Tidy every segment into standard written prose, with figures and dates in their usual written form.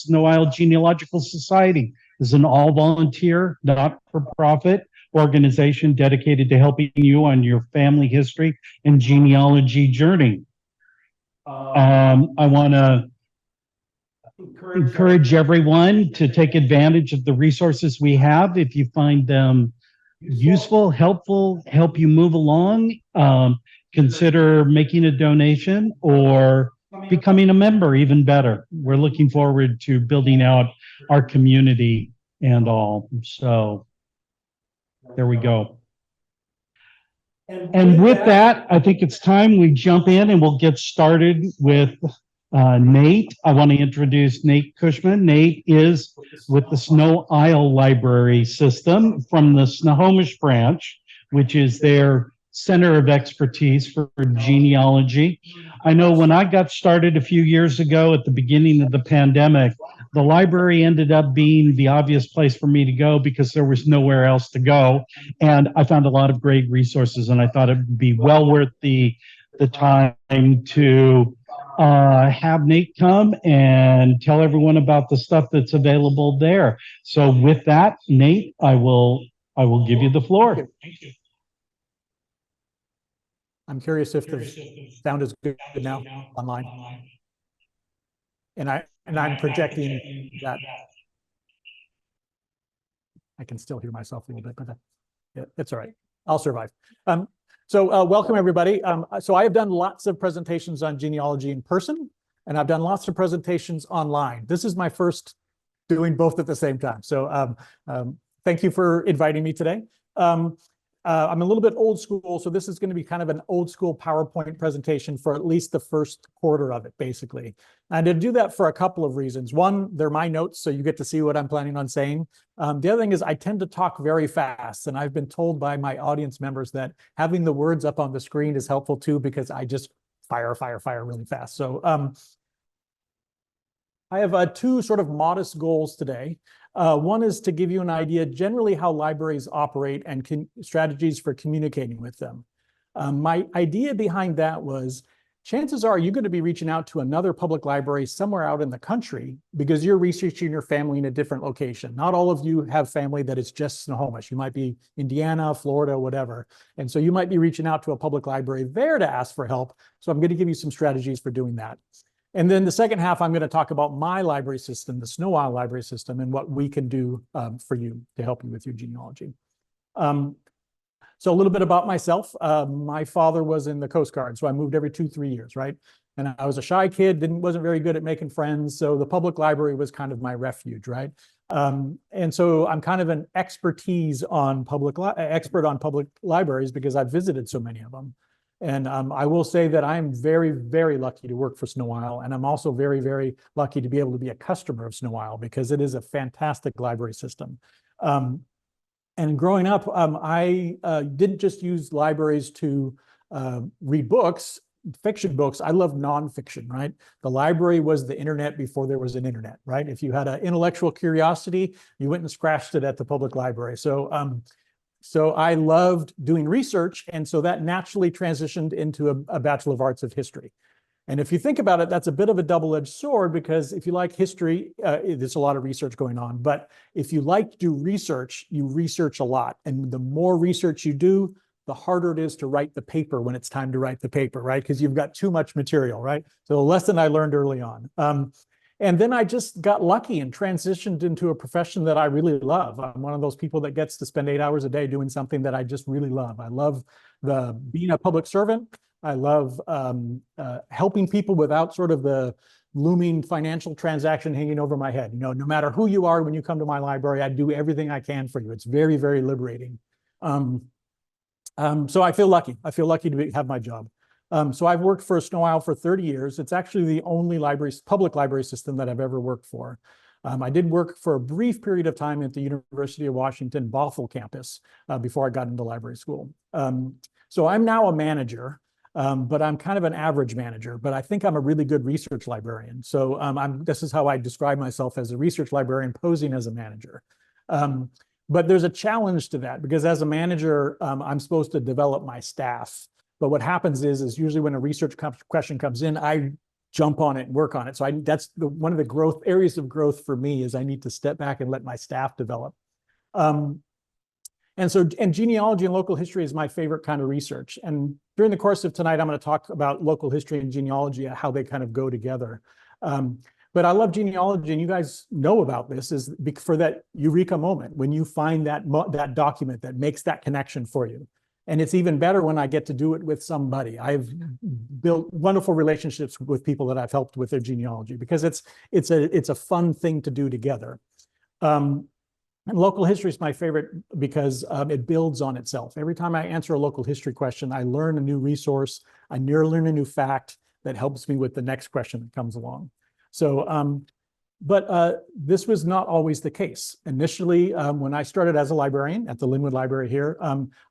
Sno-Isle Genealogical Society is an all-volunteer, not-for-profit organization dedicated to helping you on your family history and genealogy journey. I want to encourage everyone to take advantage of the resources we have. If you find them useful, helpful, help you move along, consider making a donation or becoming a member, even better. We're looking forward to building out our community and all. So there we go. And with that, I think it's time we jump in and we'll get started with Nate. I want to introduce Nate Cushman. Nate is with the Sno-Isle Library System from the Snohomish branch, which is their center of expertise for genealogy. I know when I got started a few years ago at the beginning of the pandemic, the library ended up being the obvious place for me to go because there was nowhere else to go. And I found a lot of great resources, and I thought it would be well worth the time to have Nate come and tell everyone about the stuff that's available there. So with that, Nate, I will give you the floor. Thank you. I'm curious if the sound is good now online. And I'm projecting that I can still hear myself a little bit, but yeah, it's all right. I'll survive. So welcome everybody. So I have done lots of presentations on genealogy in person, and I've done lots of presentations online. This is my first doing both at the same time. So thank you for inviting me today. I'm a little bit old school, so this is going to be kind of an old school PowerPoint presentation for at least the first quarter of it, basically. And to do that for a couple of reasons. One, they're my notes, so you get to see what I'm planning on saying. The other thing is I tend to talk very fast, and I've been told by my audience members that having the words up on the screen is helpful too, because I just fire really fast. So I have two sort of modest goals today. One is to give you an idea generally how libraries operate and strategies for communicating with them. My idea behind that was, chances are you're going to be reaching out to another public library somewhere out in the country because you're researching your family in a different location. Not all of you have family that is just Snohomish. You might be Indiana, Florida, whatever. And so you might be reaching out to a public library there to ask for help. So I'm going to give you some strategies for doing that. And then the second half, I'm going to talk about my library system, the Sno-Isle Library System, and what we can do for you to help you with your genealogy. So a little bit about myself. My father was in the Coast Guard, so I moved every 2-3 years, right? And I was a shy kid, wasn't very good at making friends, so the public library was kind of my refuge, right? And so I'm kind of an expert on public libraries because I've visited so many of them. And I will say that I'm very, very lucky to work for Sno-Isle, and I'm also very, very lucky to be able to be a customer of Sno-Isle because it is a fantastic library system. And growing up, I didn't just use libraries to read books, fiction books. I love nonfiction, right? The library was the internet before there was an internet, right? If you had an intellectual curiosity, you went and scratched it at the public library. So I loved doing research, and so that naturally transitioned into a Bachelor of Arts of History. And if you think about it, that's a bit of a double-edged sword because if you like history, there's a lot of research going on. But if you like to do research, you research a lot. And the more research you do, the harder it is to write the paper when it's time to write the paper, right? Because you've got too much material, right? So a lesson I learned early on. And then I just got lucky and transitioned into a profession that I really love. I'm one of those people that gets to spend 8 hours a day doing something that I just really love. I love being a public servant. I love helping people without sort of the looming financial transaction hanging over my head. You know, no matter who you are, when you come to my library, I do everything I can for you. It's very, very liberating. So I feel lucky. I feel lucky to have my job. So I've worked for Sno-Isle for 30 years. It's actually the only public library system that I've ever worked for. I did work for a brief period of time at the University of Washington Bothell campus before I got into library school. So I'm now a manager, but I'm kind of an average manager, but I think I'm a really good research librarian. So this is how I describe myself, as a research librarian posing as a manager. But there's a challenge to that because as a manager, I'm supposed to develop my staff. But what happens is usually when a research question comes in, I jump on it and work on it. So that's one of the areas of growth for me is I need to step back and let my staff develop. And genealogy and local history is my favorite kind of research. And during the course of tonight, I'm going to talk about local history and genealogy and how they kind of go together. But I love genealogy, and you guys know about this, is for that eureka moment when you find that document that makes that connection for you. And it's even better when I get to do it with somebody. I've built wonderful relationships with people that I've helped with their genealogy because it's a fun thing to do together. And local history is my favorite because it builds on itself. Every time I answer a local history question, I learn a new resource. I learn a new fact that helps me with the next question that comes along. So, but this was not always the case. Initially, when I started as a librarian at the Linwood Library here,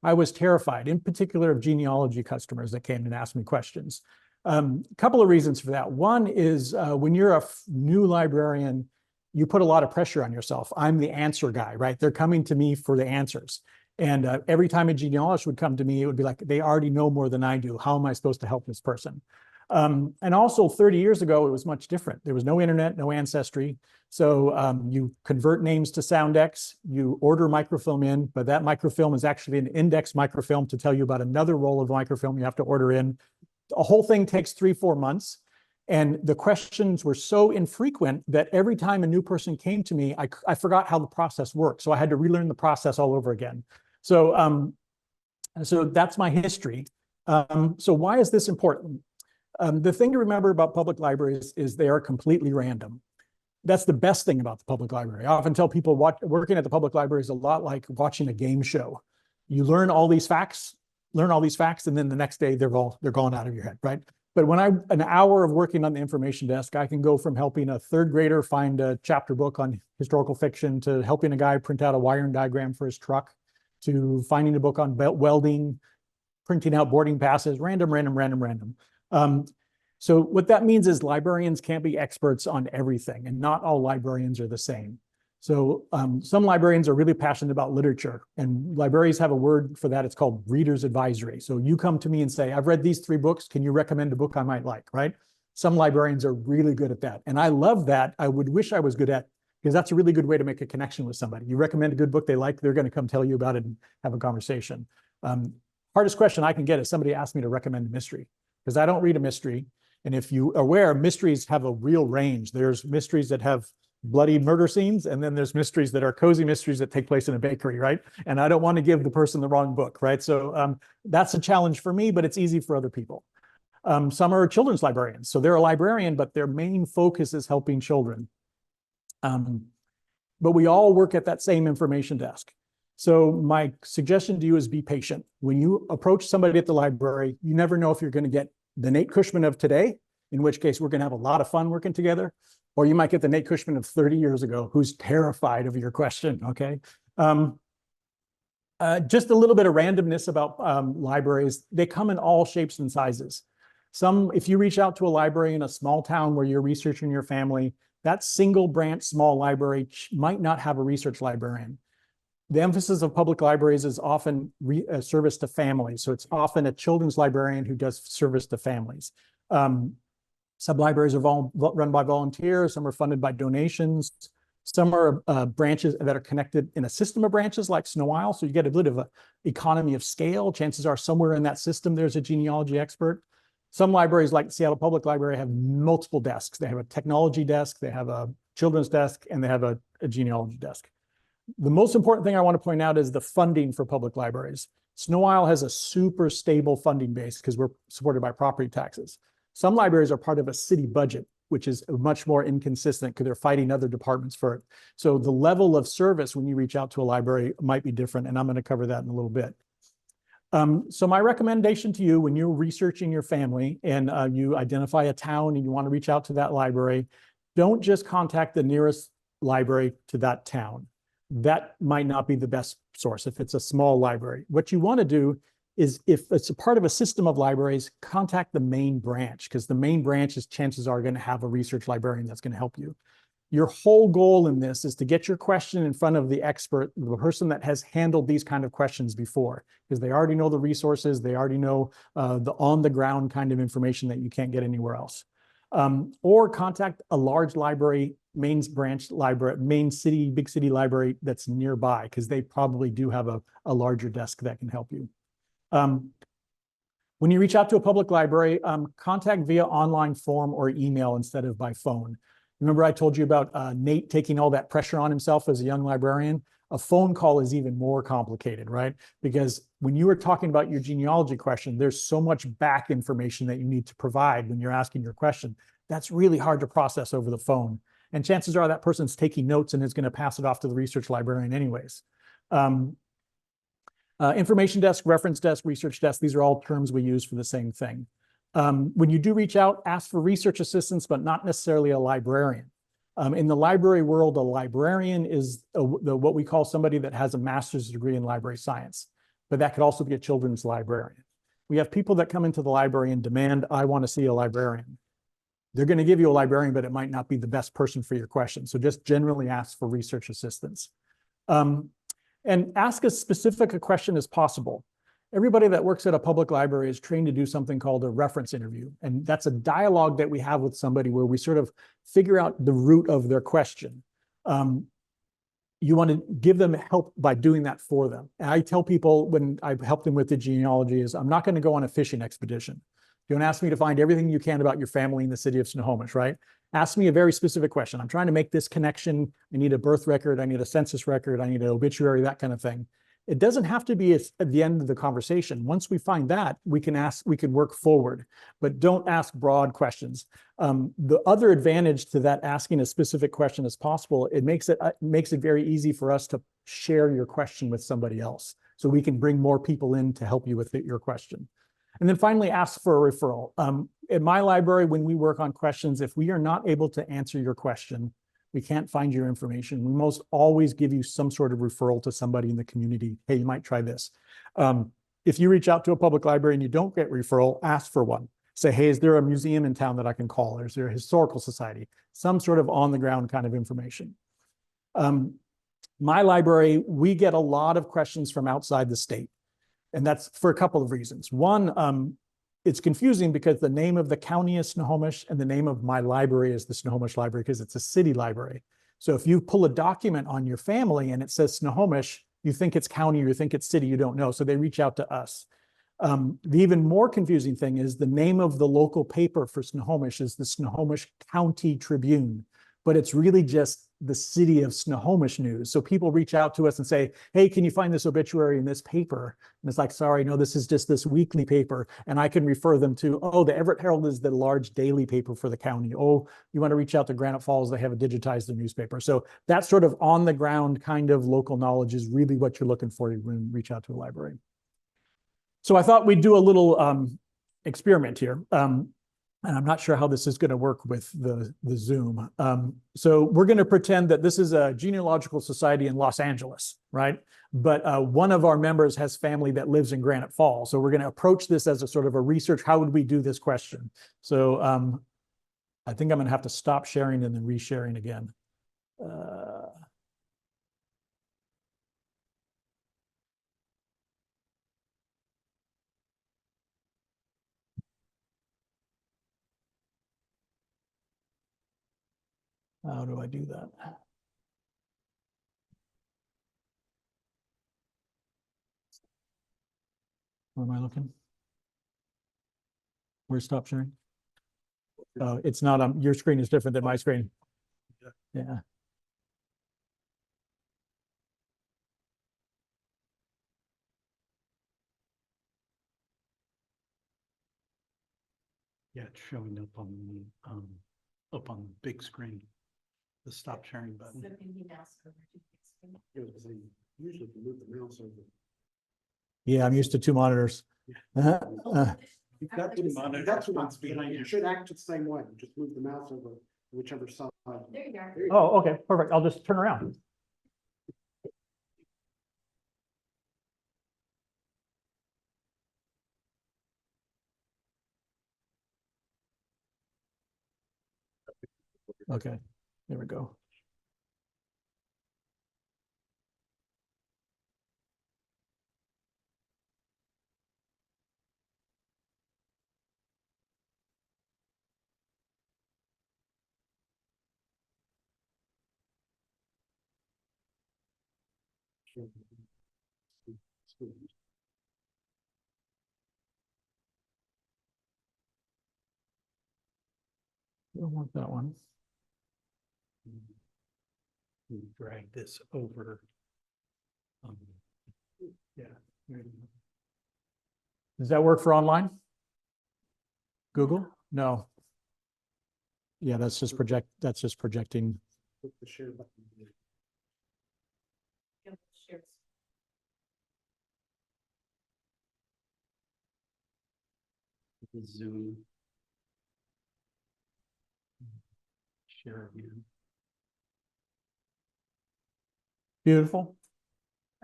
I was terrified, in particular of genealogy customers that came and asked me questions. A couple of reasons for that. One is when you're a new librarian, you put a lot of pressure on yourself. I'm the answer guy, right? They're coming to me for the answers. And every time a genealogist would come to me, it would be like, they already know more than I do. How am I supposed to help this person? And also 30 years ago, it was much different. There was no internet, no ancestry. So you convert names to Soundex, you order microfilm in, but that microfilm is actually an index microfilm to tell you about another roll of microfilm you have to order in. The whole thing takes 3-4 months. And the questions were so infrequent that every time a new person came to me, I forgot how the process worked. So I had to relearn the process all over again. So, so that's my history. So why is this important? The thing to remember about public libraries is they are completely random. That's the best thing about the public library. I often tell people working at the public library is a lot like watching a game show. You learn all these facts, and then the next day they're gone out of your head, right? But when an hour of working on the information desk, I can go from helping a third grader find a chapter book on historical fiction to helping a guy print out a wiring diagram for his truck to finding a book on welding, printing out boarding passes, random. So what that means is librarians can't be experts on everything, and not all librarians are the same. So some librarians are really passionate about literature, and libraries have a word for that. It's called reader's advisory. So you come to me and say, I've read these 3 books. Can you recommend a book I might like, right? Some librarians are really good at that. And I love that. I would wish I was good at, because that's a really good way to make a connection with somebody. You recommend a good book they like, they're going to come tell you about it and have a conversation. Hardest question I can get is somebody asked me to recommend a mystery, because I don't read a mystery. And if you are aware, mysteries have a real range. There's mysteries that have bloody murder scenes, and then there's mysteries that are cozy mysteries that take place in a bakery, right? And I don't want to give the person the wrong book, right? So that's a challenge for me, but it's easy for other people. Some are children's librarians. So they're a librarian, but their main focus is helping children. But we all work at that same information desk. So my suggestion to you is be patient. When you approach somebody at the library, you never know if you're going to get the Nate Cushman of today, in which case we're going to have a lot of fun working together, or you might get the Nate Cushman of 30 years ago who's terrified of your question, okay? Just a little bit of randomness about libraries. They come in all shapes and sizes. If you reach out to a library in a small town where you're researching your family, that single branch small library might not have a research librarian. The emphasis of public libraries is often service to families. So it's often a children's librarian who does service to families. Some libraries are run by volunteers, some are funded by donations. Some are branches that are connected in a system of branches like Sno-Isle. So you get a bit of an economy of scale. Chances are somewhere in that system, there's a genealogy expert. Some libraries like the Seattle Public Library have multiple desks. They have a technology desk, they have a children's desk, and they have a genealogy desk. The most important thing I want to point out is the funding for public libraries. Sno-Isle has a super stable funding base because we're supported by property taxes. Some libraries are part of a city budget, which is much more inconsistent because they're fighting other departments for it. So the level of service when you reach out to a library might be different, and I'm going to cover that in a little bit. So my recommendation to you when you're researching your family and you identify a town and you want to reach out to that library, don't just contact the nearest library to that town. That might not be the best source if it's a small library. What you want to do is, if it's a part of a system of libraries, contact the main branch, because the main branches, chances are, going to have a research librarian that's going to help you. Your whole goal in this is to get your question in front of the expert, the person that has handled these kind of questions before, because they already know the resources, they already know the on-the-ground kind of information that you can't get anywhere else. or contact a large library, main branch library, big city library that's nearby, because they probably do have a larger desk that can help you. When you reach out to a public library, contact via online form or email instead of by phone. Remember I told you about Nate taking all that pressure on himself as a young librarian? A phone call is even more complicated, right? Because when you were talking about your genealogy question, there's so much back information that you need to provide when you're asking your question. That's really hard to process over the phone. And chances are that person's taking notes and is going to pass it off to the research librarian anyways. Information desk, reference desk, research desk, these are all terms we use for the same thing. When you do reach out, ask for research assistance, but not necessarily a librarian. In the library world, a librarian is what we call somebody that has a master's degree in library science, but that could also be a children's librarian. We have people that come into the library and demand, I want to see a librarian. They're going to give you a librarian, but it might not be the best person for your question. So just generally ask for research assistance. And ask as specific a question as possible. Everybody that works at a public library is trained to do something called a reference interview. And that's a dialogue that we have with somebody where we sort of figure out the root of their question. You want to give them help by doing that for them. And I tell people when I help them with the genealogy is I'm not going to go on a fishing expedition. Don't ask me to find everything you can about your family in the city of Snohomish, right? Ask me a very specific question. I'm trying to make this connection. I need a birth record. I need a census record. I need an obituary, that kind of thing. It doesn't have to be at the end of the conversation. Once we find that, we can work forward, but don't ask broad questions. The other advantage to that asking a specific question as possible, it makes it very easy for us to share your question with somebody else. So we can bring more people in to help you with your question. And then finally, ask for a referral. At my library, when we work on questions, if we are not able to answer your question, we can't find your information, we most always give you some sort of referral to somebody in the community. Hey, you might try this. If you reach out to a public library and you don't get referral, ask for one. Say, hey, is there a museum in town that I can call? Or is there a historical society? Some sort of on the ground kind of information. My library, we get a lot of questions from outside the state. And that's for a couple of reasons. One, it's confusing because the name of the county is Snohomish and the name of my library is the Snohomish Library because it's a city library. So if you pull a document on your family and it says Snohomish, you think it's county or you think it's city, you don't know. So they reach out to us. The even more confusing thing is the name of the local paper for Snohomish is the Snohomish County Tribune, but it's really just the city of Snohomish news. So people reach out to us and say, hey, can you find this obituary in this paper? And it's like, sorry, no, this is just this weekly paper. And I can refer them to, oh, the Everett Herald is the large daily paper for the county. Oh, you want to reach out to Granite Falls, they have a digitized newspaper. So that sort of on the ground kind of local knowledge is really what you're looking for when you reach out to a library. So I thought we'd do a little experiment here. And I'm not sure how this is going to work with the Zoom. So we're going to pretend that this is a genealogical society in Los Angeles, right? But one of our members has family that lives in Granite Falls. So we're going to approach this as a sort of a research. How would we do this question? So I think I'm going to have to stop sharing and then resharing again. How do I do that? Where am I looking? Where's stop sharing? It's not on your screen is different than my screen. Yeah. Yeah, it's showing up on the big screen, the stop sharing button. Usually move the mouse over. Yeah, I'm used to two monitors. You've got two monitors. That's what's behind you. It should act the same way. Just move the mouse over whichever side. There you are. Oh, okay, perfect. I'll just turn around. Okay, there we go. Don't want that one. We drag this over. Yeah. Does that work for online? Google? No. Yeah, that's just projecting. Click the share button. Zoom. Share again. Beautiful.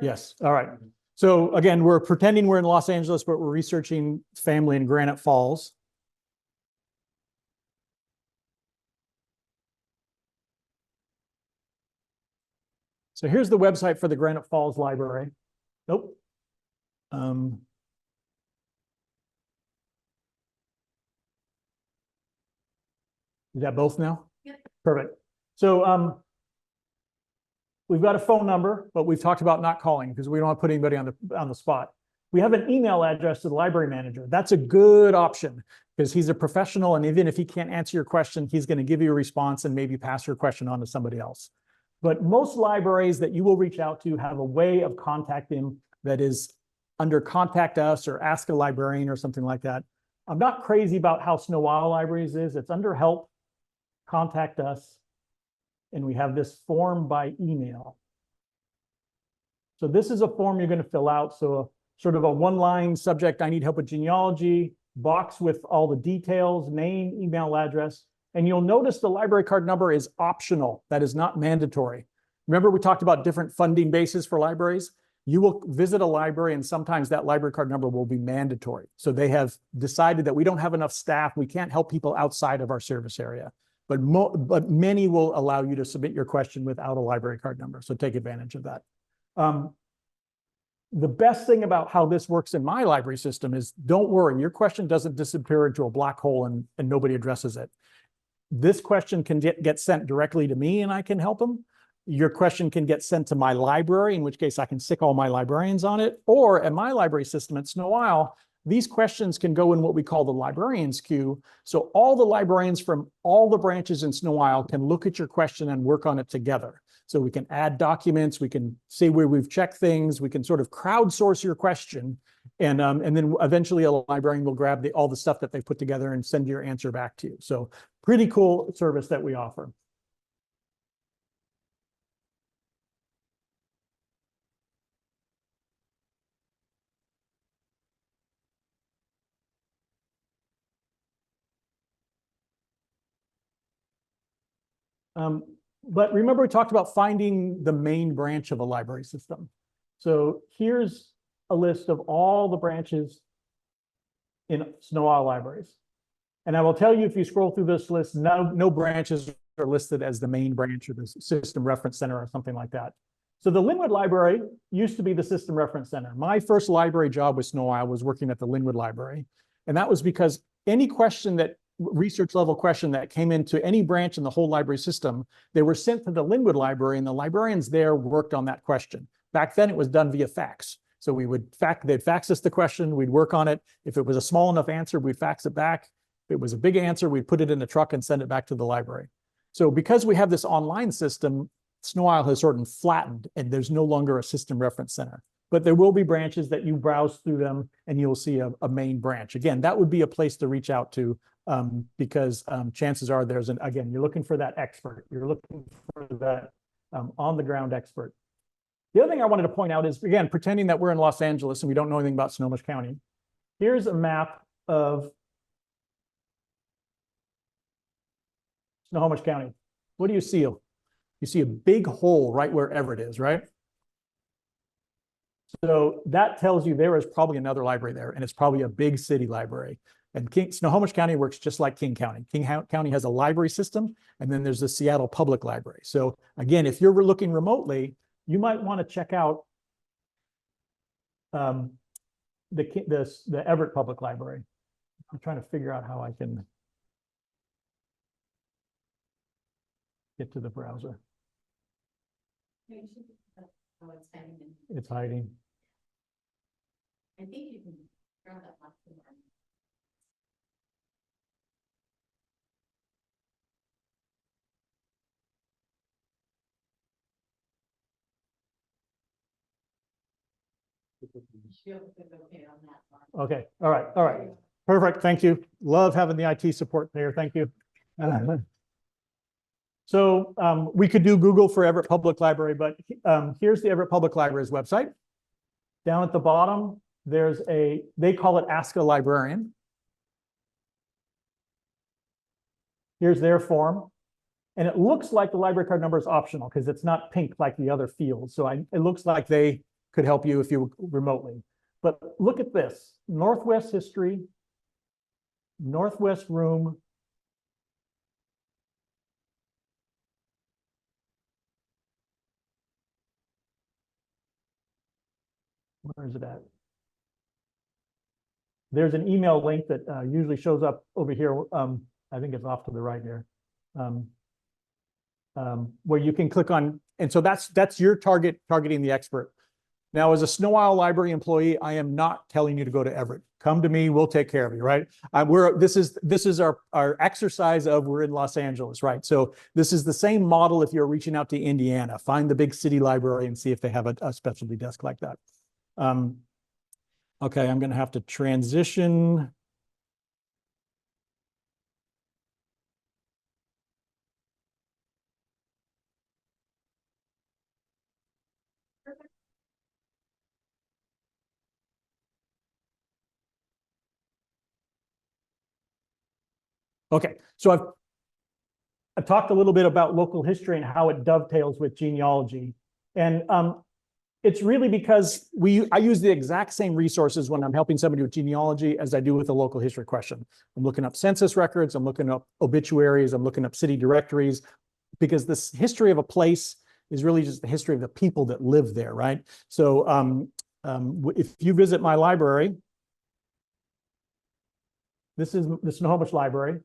Yes. All right. So again, we're pretending we're in Los Angeles, but we're researching family in Granite Falls. So here's the website for the Granite Falls Library. Nope. Is that both now? Yeah. Perfect. So we've got a phone number, but we've talked about not calling because we don't want to put anybody on the spot. We have an email address to the library manager. That's a good option because he's a professional, and even if he can't answer your question, he's going to give you a response and maybe pass your question on to somebody else. But most libraries that you will reach out to have a way of contacting that is under Contact Us or Ask a Librarian or something like that. I'm not crazy about how Sno-Isle Libraries is. It's under Help, Contact Us, and we have this form by email. So this is a form you're going to fill out. So sort of a one-line subject, I need help with genealogy, box with all the details, name, email address. And you'll notice the library card number is optional. That is not mandatory. Remember, we talked about different funding bases for libraries. You will visit a library and sometimes that library card number will be mandatory. So they have decided that we don't have enough staff. We can't help people outside of our service area. But many will allow you to submit your question without a library card number. So take advantage of that. The best thing about how this works in my library system is don't worry, your question doesn't disappear into a black hole and nobody addresses it. This question can get sent directly to me and I can help them. Your question can get sent to my library, in which case I can stick all my librarians on it. Or at my library system at Sno-Isle, these questions can go in what we call the librarians queue. So all the librarians from all the branches in Sno-Isle can look at your question and work on it together. So we can add documents, we can see where we've checked things, we can sort of crowdsource your question. And then eventually a librarian will grab all the stuff that they put together and send your answer back to you. So pretty cool service that we offer. But remember, we talked about finding the main branch of a library system. So here's a list of all the branches in Sno-Isle libraries. And I will tell you, if you scroll through this list, no branches are listed as the main branch or the system reference center or something like that. So the Linwood Library used to be the system reference center. My first library job with Sno-Isle was working at the Linwood Library. And that was because any question that research level question that came into any branch in the whole library system, they were sent to the Linwood Library and the librarians there worked on that question. Back then it was done via fax. So they'd fax us the question, we'd work on it. If it was a small enough answer, we'd fax it back. If it was a big answer, we'd put it in a truck and send it back to the library. So because we have this online system, Sno-Isle has sort of flattened and there's no longer a system reference center. But there will be branches that you browse through them and you'll see a main branch. Again, that would be a place to reach out to because chances are again, you're looking for that expert. You're looking for that on-the-ground expert. The other thing I wanted to point out is, again, pretending that we're in Los Angeles and we don't know anything about Snohomish County. Here's a map of Snohomish County. What do you see? You see a big hole right wherever it is, right? So that tells you there is probably another library there, and it's probably a big city library. And Snohomish County works just like King County. King County has a library system, and then there's the Seattle Public Library. So again, if you're looking remotely, you might want to check out the Everett Public Library. I'm trying to figure out how I can get to the browser. Oh, it's hanging in. It's hiding. I think you can throw that left one. She'll put it okay on that one. Okay, all right, all right. Perfect, thank you. Love having the IT support there, thank you. So we could do Google for Everett Public Library, but here's the Everett Public Library's website. Down at the bottom, there's they call it Ask a Librarian. Here's their form. And it looks like the library card number is optional because it's not pink like the other fields. So it looks like they could help you if you remotely. But look at this, Northwest History, Northwest Room. Where is it at? There's an email link that usually shows up over here. I think it's off to the right here. Where you can click on, and so that's your targeting the expert. Now, as a Sno-Isle Library employee, I am not telling you to go to Everett. Come to me, we'll take care of you, right? This is our exercise of we're in Los Angeles, right? So this is the same model if you're reaching out to Indiana. Find the big city library and see if they have a specialty desk like that. Okay, I'm going to have to transition. Okay, so I've talked a little bit about local history and how it dovetails with genealogy. And it's really because I use the exact same resources when I'm helping somebody with genealogy as I do with a local history question. I'm looking up census records, I'm looking up obituaries, I'm looking up city directories, because this history of a place is really just the history of the people that live there, right? So if you visit my library, this is the Snohomish Library.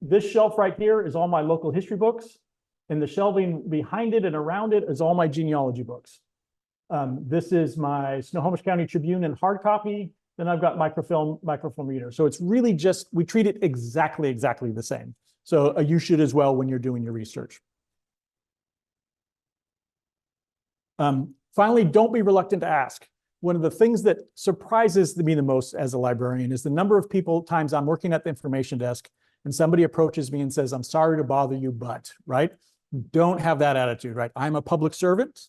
This shelf right here is all my local history books, and the shelving behind it and around it is all my genealogy books. This is my Snohomish County Tribune in hard copy. Then I've got microfilm reader. So it's really just, we treat it exactly the same. So you should as well when you're doing your research. Finally, don't be reluctant to ask. One of the things that surprises me the most as a librarian is the number of times I'm working at the information desk and somebody approaches me and says, I'm sorry to bother you, but, right? Don't have that attitude, right? I'm a public servant.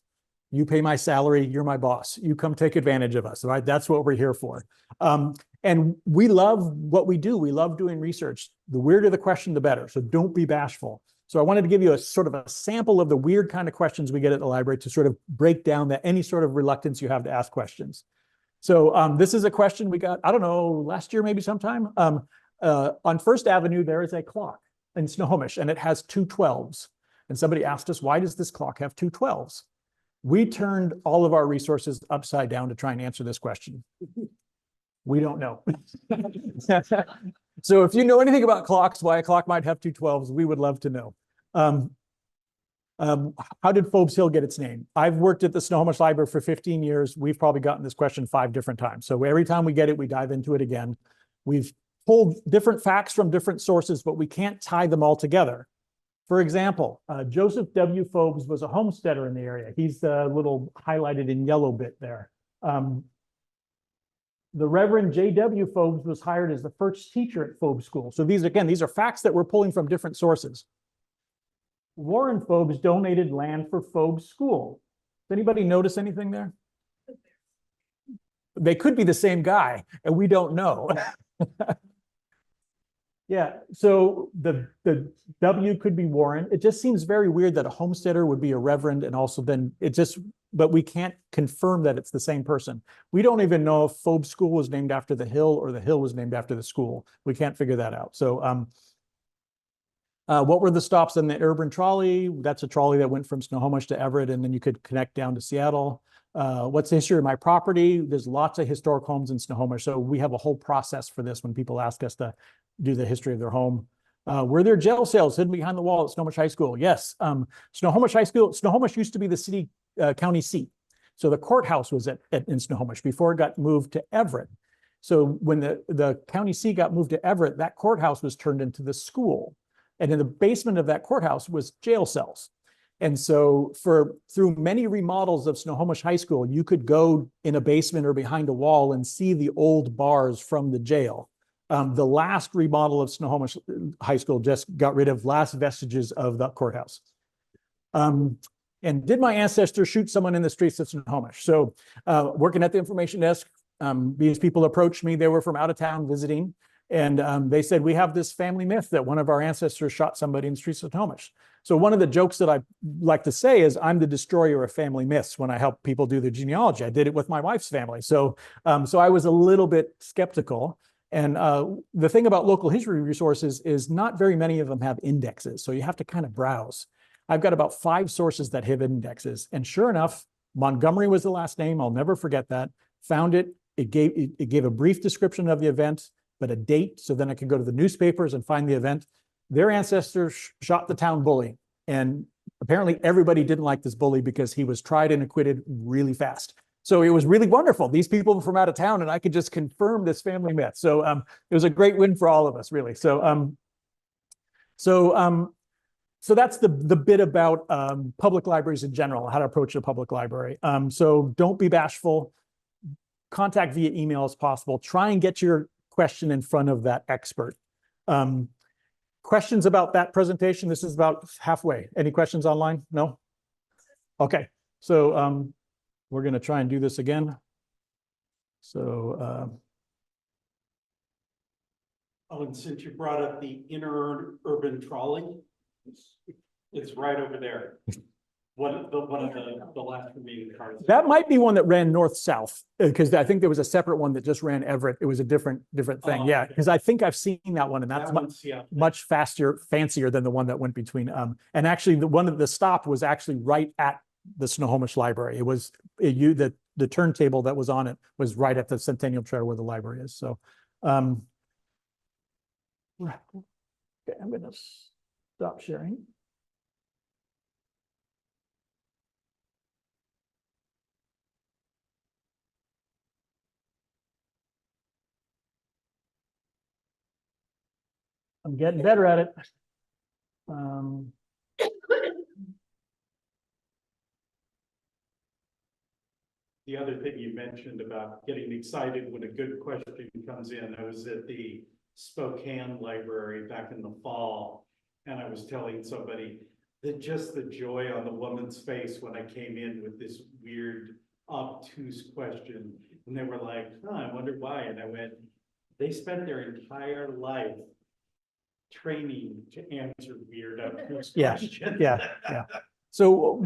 You pay my salary. You're my boss. You come take advantage of us, right? That's what we're here for. And we love what we do. We love doing research. The weirder the question, the better. So don't be bashful. So I wanted to give you a sort of a sample of the weird kind of questions we get at the library to sort of break down any sort of reluctance you have to ask questions. So this is a question we got, I don't know, last year, maybe sometime. On First Avenue, there is a clock in Snohomish, and it has 2 12s. And somebody asked us, why does this clock have 2 12s? We turned all of our resources upside down to try and answer this question. We don't know. So if you know anything about clocks, why a clock might have 2 12s, we would love to know. How did Phobes Hill get its name? I've worked at the Snohomish Library for 15 years. We've probably gotten this question 5 different times. So every time we get it, we dive into it again. We've pulled different facts from different sources, but we can't tie them all together. For example, Joseph W. Phobes was a homesteader in the area. He's a little highlighted in yellow bit there. The Reverend J.W. Phobes was hired as the first teacher at Phobes School. So these are facts that we're pulling from different sources. Warren Phobes donated land for Phobes School. Does anybody notice anything there? They could be the same guy, and we don't know. Yeah, so the W could be Warren. It just seems very weird that a homesteader would be a reverend, and also then but we can't confirm that it's the same person. We don't even know if Phobes School was named after the hill or the hill was named after the school. We can't figure that out. So what were the stops on the urban trolley? That's a trolley that went from Snohomish to Everett, and then you could connect down to Seattle. What's the history of my property? There's lots of historic homes in Snohomish. So we have a whole process for this when people ask us to do the history of their home. Were there jail cells hidden behind the wall at Snohomish High School? Yes. Snohomish High School, Snohomish used to be the city county seat. So the courthouse was in Snohomish before it got moved to Everett. So when the county seat got moved to Everett, that courthouse was turned into the school. And in the basement of that courthouse was jail cells. And so through many remodels of Snohomish High School, you could go in a basement or behind a wall and see the old bars from the jail. The last remodel of Snohomish High School just got rid of last vestiges of the courthouse. And did my ancestors shoot someone in the streets of Snohomish? So working at the information desk, these people approached me. They were from out of town visiting. And they said, we have this family myth that one of our ancestors shot somebody in the streets of Snohomish. So one of the jokes that I like to say is I'm the destroyer of family myths when I help people do their genealogy. I did it with my wife's family. So I was a little bit skeptical. And the thing about local history resources is not very many of them have indexes. So you have to kind of browse. I've got about 5 sources that have indexes. And sure enough, Montgomery was the last name. I'll never forget that. Found it. It gave a brief description of the event, but a date. So then I could go to the newspapers and find the event. Their ancestors shot the town bully. And apparently everybody didn't like this bully because he was tried and acquitted really fast. So it was really wonderful. These people were from out of town and I could just confirm this family myth. So it was a great win for all of us, really. So that's the bit about public libraries in general, how to approach a public library. So don't be bashful. Contact via email as possible. Try and get your question in front of that expert. Questions about that presentation? This is about halfway. Any questions online? No? Okay. So we're going to try and do this again. So Oh, and since you brought up the interurban trolley, it's right over there. One of the last remaining cars. that might be one that ran north-south, because I think there was a separate one that just ran Everett. It was a different thing. Oh, Yeah, okay. because I think I've seen that one, and that's That one's, yeah. much fancier than the one that went between. And actually, the one that the stop was actually right at the Snohomish Library. It was the turntable that was on it was right at the Centennial Trail where the library is. So, okay, I'm going to stop sharing. I'm getting better at it. The other thing you mentioned about getting excited when a good question comes in, I was at the Spokane Library back in the fall, and I was telling somebody that just the joy on the woman's face when I came in with this weird, obtuse question, and they were like, "Huh, I wonder why," and I went, "They spent their entire life training to answer weird, obtuse Yeah, questions." yeah. So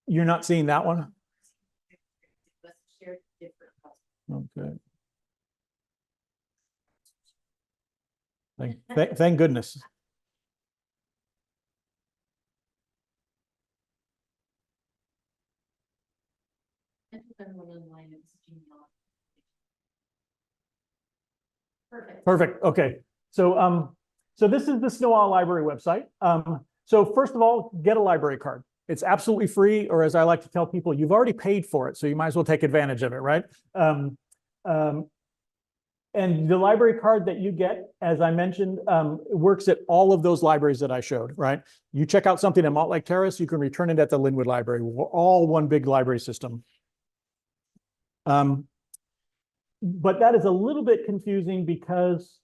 you're not seeing that one? Shared different. Okay. Thank goodness. I put them one online, it's Genealogy. Perfect. Perfect. Okay. So so this is the Sno-Isle Library website. So first of all, get a library card. It's absolutely free, or as I like to tell people, you've already paid for it, so you might as well take advantage of it, right? And the library card that you get, as I mentioned, works at all of those libraries that I showed, right? You check out something at Montlake Terrace, you can return it at the Linwood Library. We're all one big library system. But that is a little bit confusing because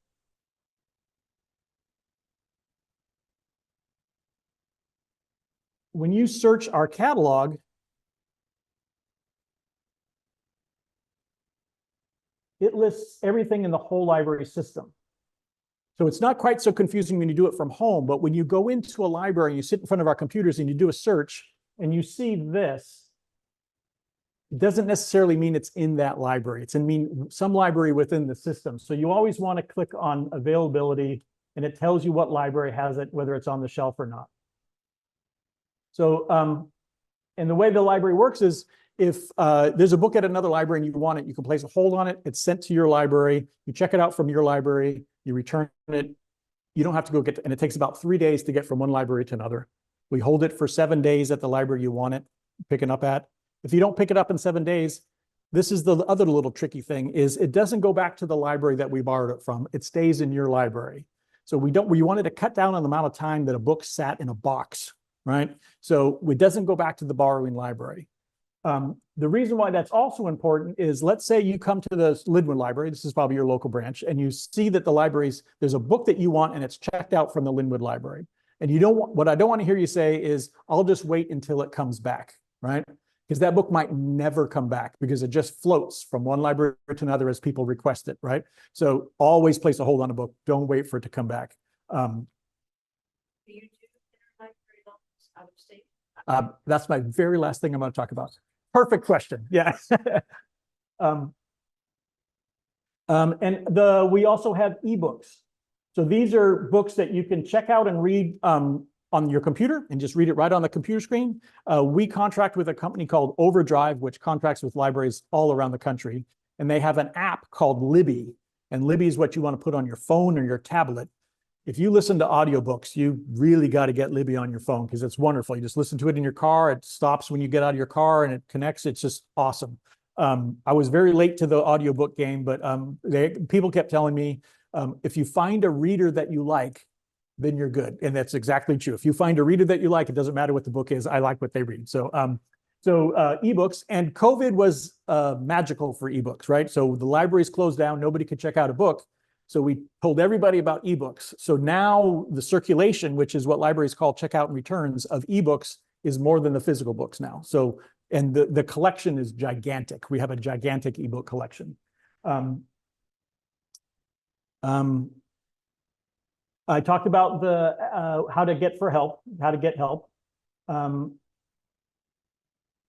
when you search our catalog, it lists everything in the whole library system. So it's not quite so confusing when you do it from home, but when you go into a library, and you sit in front of our computers and you do a search and you see this, it doesn't necessarily mean it's in that library. It's in some library within the system. So you always want to click on availability and it tells you what library has it, whether it's on the shelf or not. So, and the way the library works is if there's a book at another library and you want it, you can place a hold on it. It's sent to your library. You check it out from your library. You return it. You don't have to go get it. And it takes about 3 days to get from one library to another. We hold it for 7 days at the library you want it, picking up at. If you don't pick it up in 7 days, this is the other little tricky thing is it doesn't go back to the library that we borrowed it from. It stays in your library. So we wanted to cut down on the amount of time that a book sat in a box, right? So it doesn't go back to the borrowing library. The reason why that's also important is, let's say you come to the Linwood Library, this is probably your local branch, and you see that the library's, there's a book that you want and it's checked out from the Linwood Library. And you don't want, what I don't want to hear you say is, I'll just wait until it comes back, right? Because that book might never come back because it just floats from one library to another as people request it, right? So always place a hold on a book. Don't wait for it to come back. Do you do interlibrary loans out of state? That's my very last thing I'm going to talk about. Perfect question. Yeah. We also have ebooks. So these are books that you can check out and read on your computer and just read it right on the computer screen. We contract with a company called Overdrive, which contracts with libraries all around the country. And they have an app called Libby. And Libby is what you want to put on your phone or your tablet. If you listen to audiobooks, you really got to get Libby on your phone because it's wonderful. You just listen to it in your car. It stops when you get out of your car and it connects. It's just awesome. I was very late to the audiobook game, but people kept telling me, if you find a reader that you like, then you're good. And that's exactly true. If you find a reader that you like, it doesn't matter what the book is. I like what they read. So ebooks, and COVID was magical for ebooks, right? So the libraries closed down. Nobody could check out a book. So we told everybody about ebooks. So now the circulation, which is what libraries call checkout and returns of ebooks, is more than the physical books now. So, and the collection is gigantic. We have a gigantic ebook collection. I talked about the how to get help.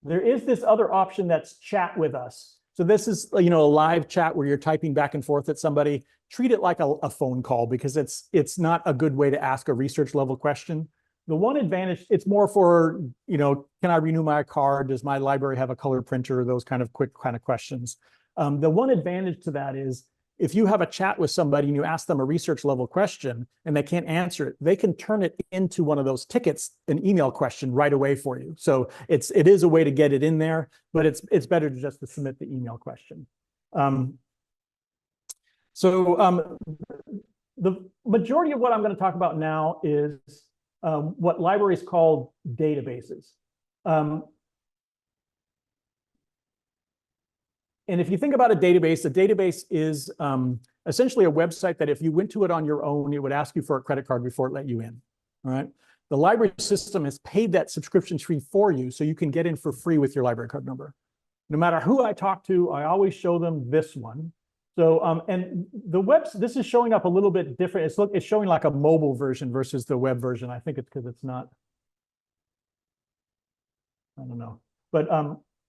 There is this other option that's chat with us. So this is, a live chat where you're typing back and forth at somebody. Treat it like a phone call because it's not a good way to ask a research level question. The one advantage, it's more for, can I renew my card? Does my library have a color printer? Those kind of quick questions. The one advantage to that is if you have a chat with somebody and you ask them a research level question and they can't answer it, they can turn it into one of those tickets, an email question right away for you. So it is a way to get it in there, but it's better to just to submit the email question. The majority of what I'm going to talk about now is what libraries call databases. And if you think about a database is essentially a website that if you went to it on your own, it would ask you for a credit card before it let you in, all right? The library system has paid that subscription fee for you so you can get in for free with your library card number. No matter who I talk to, I always show them this one. So, and this is showing up a little bit different. It's showing like a mobile version versus the web version. I think it's because it's not, I don't know. But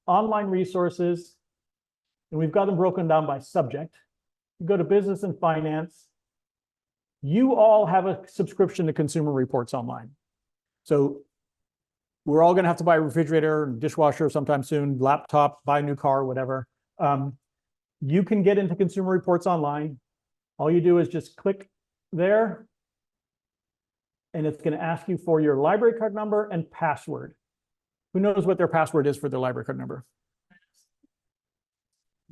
online resources, and we've got them broken down by subject. You go to business and finance. You all have a subscription to Consumer Reports Online. So we're all going to have to buy a refrigerator and dishwasher sometime soon, laptop, buy a new car, whatever. You can get into Consumer Reports Online. All you do is just click there, and it's going to ask you for your library card number and password. Who knows what their password is for their library card number?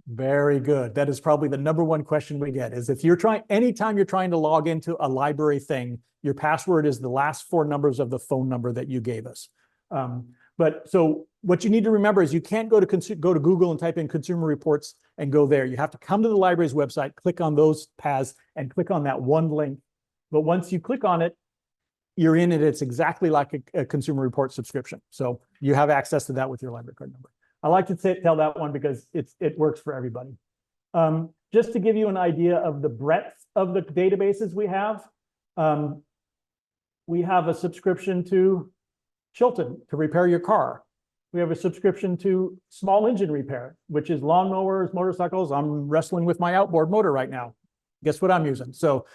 Very good. That is probably the #1 question we get is if you're anytime you're trying to log into a library thing, your password is the last 4 numbers of the phone number that you gave us. But so what you need to remember is you can't go to Google and type in Consumer Reports and go there. You have to come to the library's website, click on those paths and click on that one link. But once you click on it, you're in it. It's exactly like a Consumer Report subscription. So you have access to that with your library card number. I like to tell that one because it works for everybody. Just to give you an idea of the breadth of the databases we have a subscription to Chilton to repair your car. We have a subscription to small engine repair, which is lawnmowers, motorcycles. I'm wrestling with my outboard motor right now. Guess what I'm using? So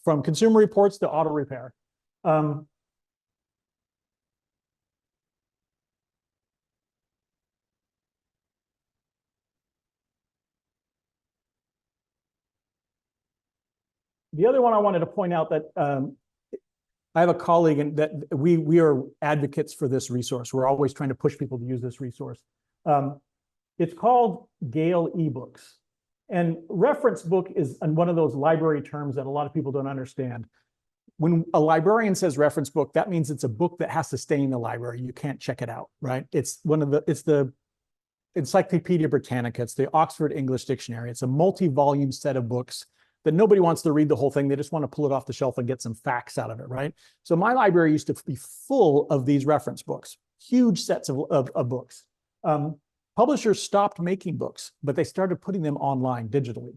from Consumer Reports to auto repair. The other one I wanted to point out that I have a colleague and that we are advocates for this resource. We're always trying to push people to use this resource. It's called Gale eBooks. And reference book is one of those library terms that a lot of people don't understand. When a librarian says reference book, that means it's a book that has to stay in the library. You can't check it out, right? It's the Encyclopedia Britannica. It's the Oxford English Dictionary. It's a multi-volume set of books that nobody wants to read the whole thing. They just want to pull it off the shelf and get some facts out of it, right? So my library used to be full of these reference books, huge sets of books. Publishers stopped making books, but they started putting them online digitally.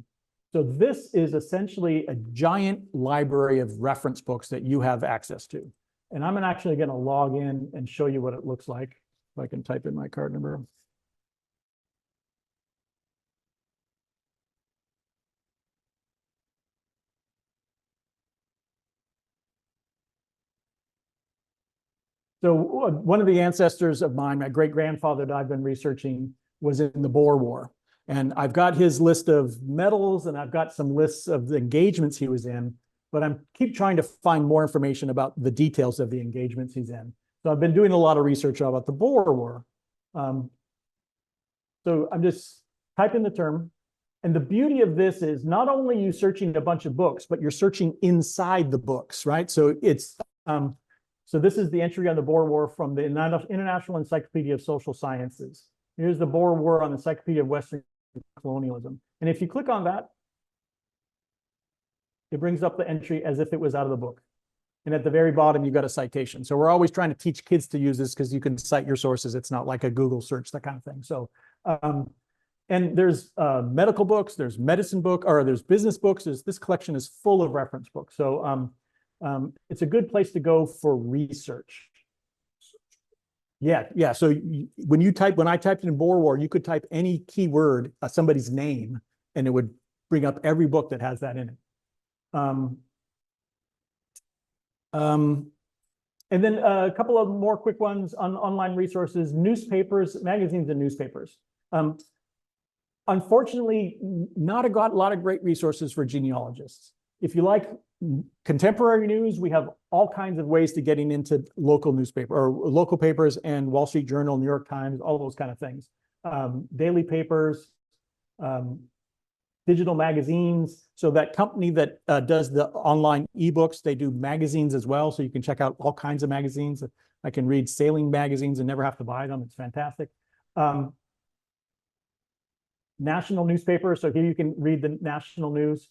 So this is essentially a giant library of reference books that you have access to. And I'm actually going to log in and show you what it looks like. If I can type in my card number. So one of the ancestors of mine, my great-grandfather that I've been researching, was in the Boer War. And I've got his list of medals and I've got some lists of the engagements he was in, but I'm keep trying to find more information about the details of the engagements he's in. So I've been doing a lot of research about the Boer War. So I'm just typing the term. And the beauty of this is not only you searching a bunch of books, but you're searching inside the books, right? So it's, so this is the entry on the Boer War from the International Encyclopedia of Social Sciences. Here's the Boer War on the Encyclopedia of Western Colonialism. And if you click on that, it brings up the entry as if it was out of the book. And at the very bottom, you got a citation. So we're always trying to teach kids to use this because you can cite your sources. It's not like a Google search, that kind of thing. So, and there's medical books, there's medicine book, or there's business books. This collection is full of reference books. So it's a good place to go for research. Yeah. So when I typed in Boer War, you could type any keyword, somebody's name, and it would bring up every book that has that in it. And then a couple of more quick ones on online resources, newspapers, magazines and newspapers. Unfortunately, not a lot of great resources for genealogists. If you like contemporary news, we have all kinds of ways to getting into local newspaper or local papers and Wall Street Journal, New York Times, all those kind of things. Daily papers, digital magazines. So that company that does the online ebooks, they do magazines as well. So you can check out all kinds of magazines. I can read sailing magazines and never have to buy them. It's fantastic. National newspapers. So here you can read the national news.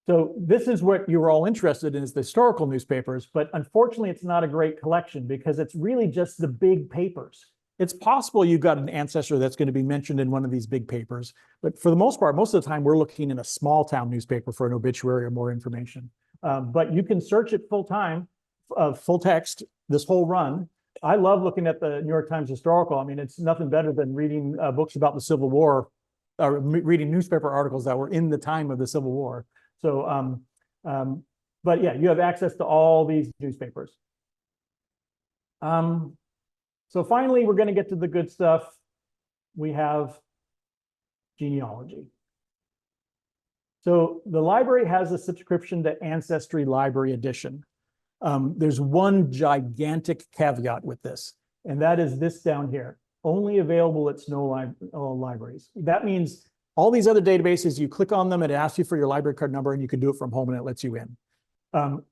So this is what you're all interested in, is the historical newspapers, but unfortunately it's not a great collection because it's really just the big papers. It's possible you've got an ancestor that's going to be mentioned in one of these big papers, but for the most part, most of the time we're looking in a small town newspaper for an obituary or more information. But you can search it full time, full text, this whole run. I love looking at the New York Times historical. I mean, it's nothing better than reading books about the Civil War, or reading newspaper articles that were in the time of the Civil War. So, but yeah, you have access to all these newspapers. So finally, we're going to get to the good stuff. We have genealogy. So the library has a subscription to Ancestry Library Edition. There's one gigantic caveat with this, and that is this down here, only available at Sno-Isle libraries. That means all these other databases, you click on them, and it asks you for your library card number, and you can do it from home, and it lets you in.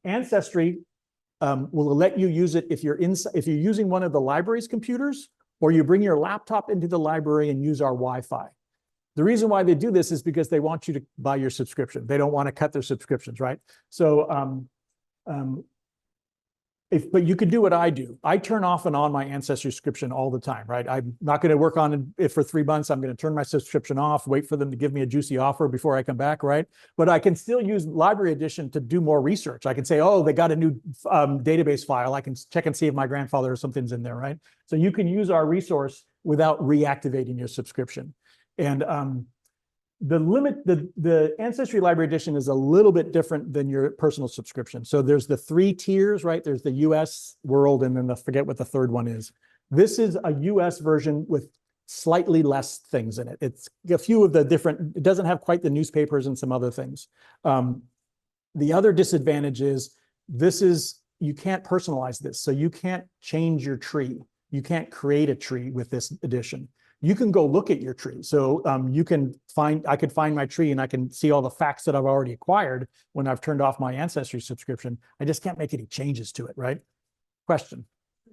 Ancestry will let you use it if you're using one of the library's computers, or you bring your laptop into the library and use our Wi-Fi. The reason why they do this is because they want you to buy your subscription. They don't want to cut their subscriptions, right? So, but you could do what I do. I turn off and on my Ancestry subscription all the time, right? I'm not going to work on it for 3 months. I'm going to turn my subscription off, wait for them to give me a juicy offer before I come back, right? But I can still use Library Edition to do more research. I can say, oh, they got a new database file. I can check and see if my grandfather or something's in there, right? So you can use our resource without reactivating your subscription. And the Ancestry Library Edition is a little bit different than your personal subscription. So there's the 3 tiers, right? There's the US, world, and then I forget what the third one is. This is a US version with slightly less things in it. It's a few of the different, it doesn't have quite the newspapers and some other things. The other disadvantage is you can't personalize this. So you can't change your tree. You can't create a tree with this edition. You can go look at your tree. So I could find my tree and I can see all the facts that I've already acquired when I've turned off my Ancestry subscription. I just can't make any changes to it, right? Question.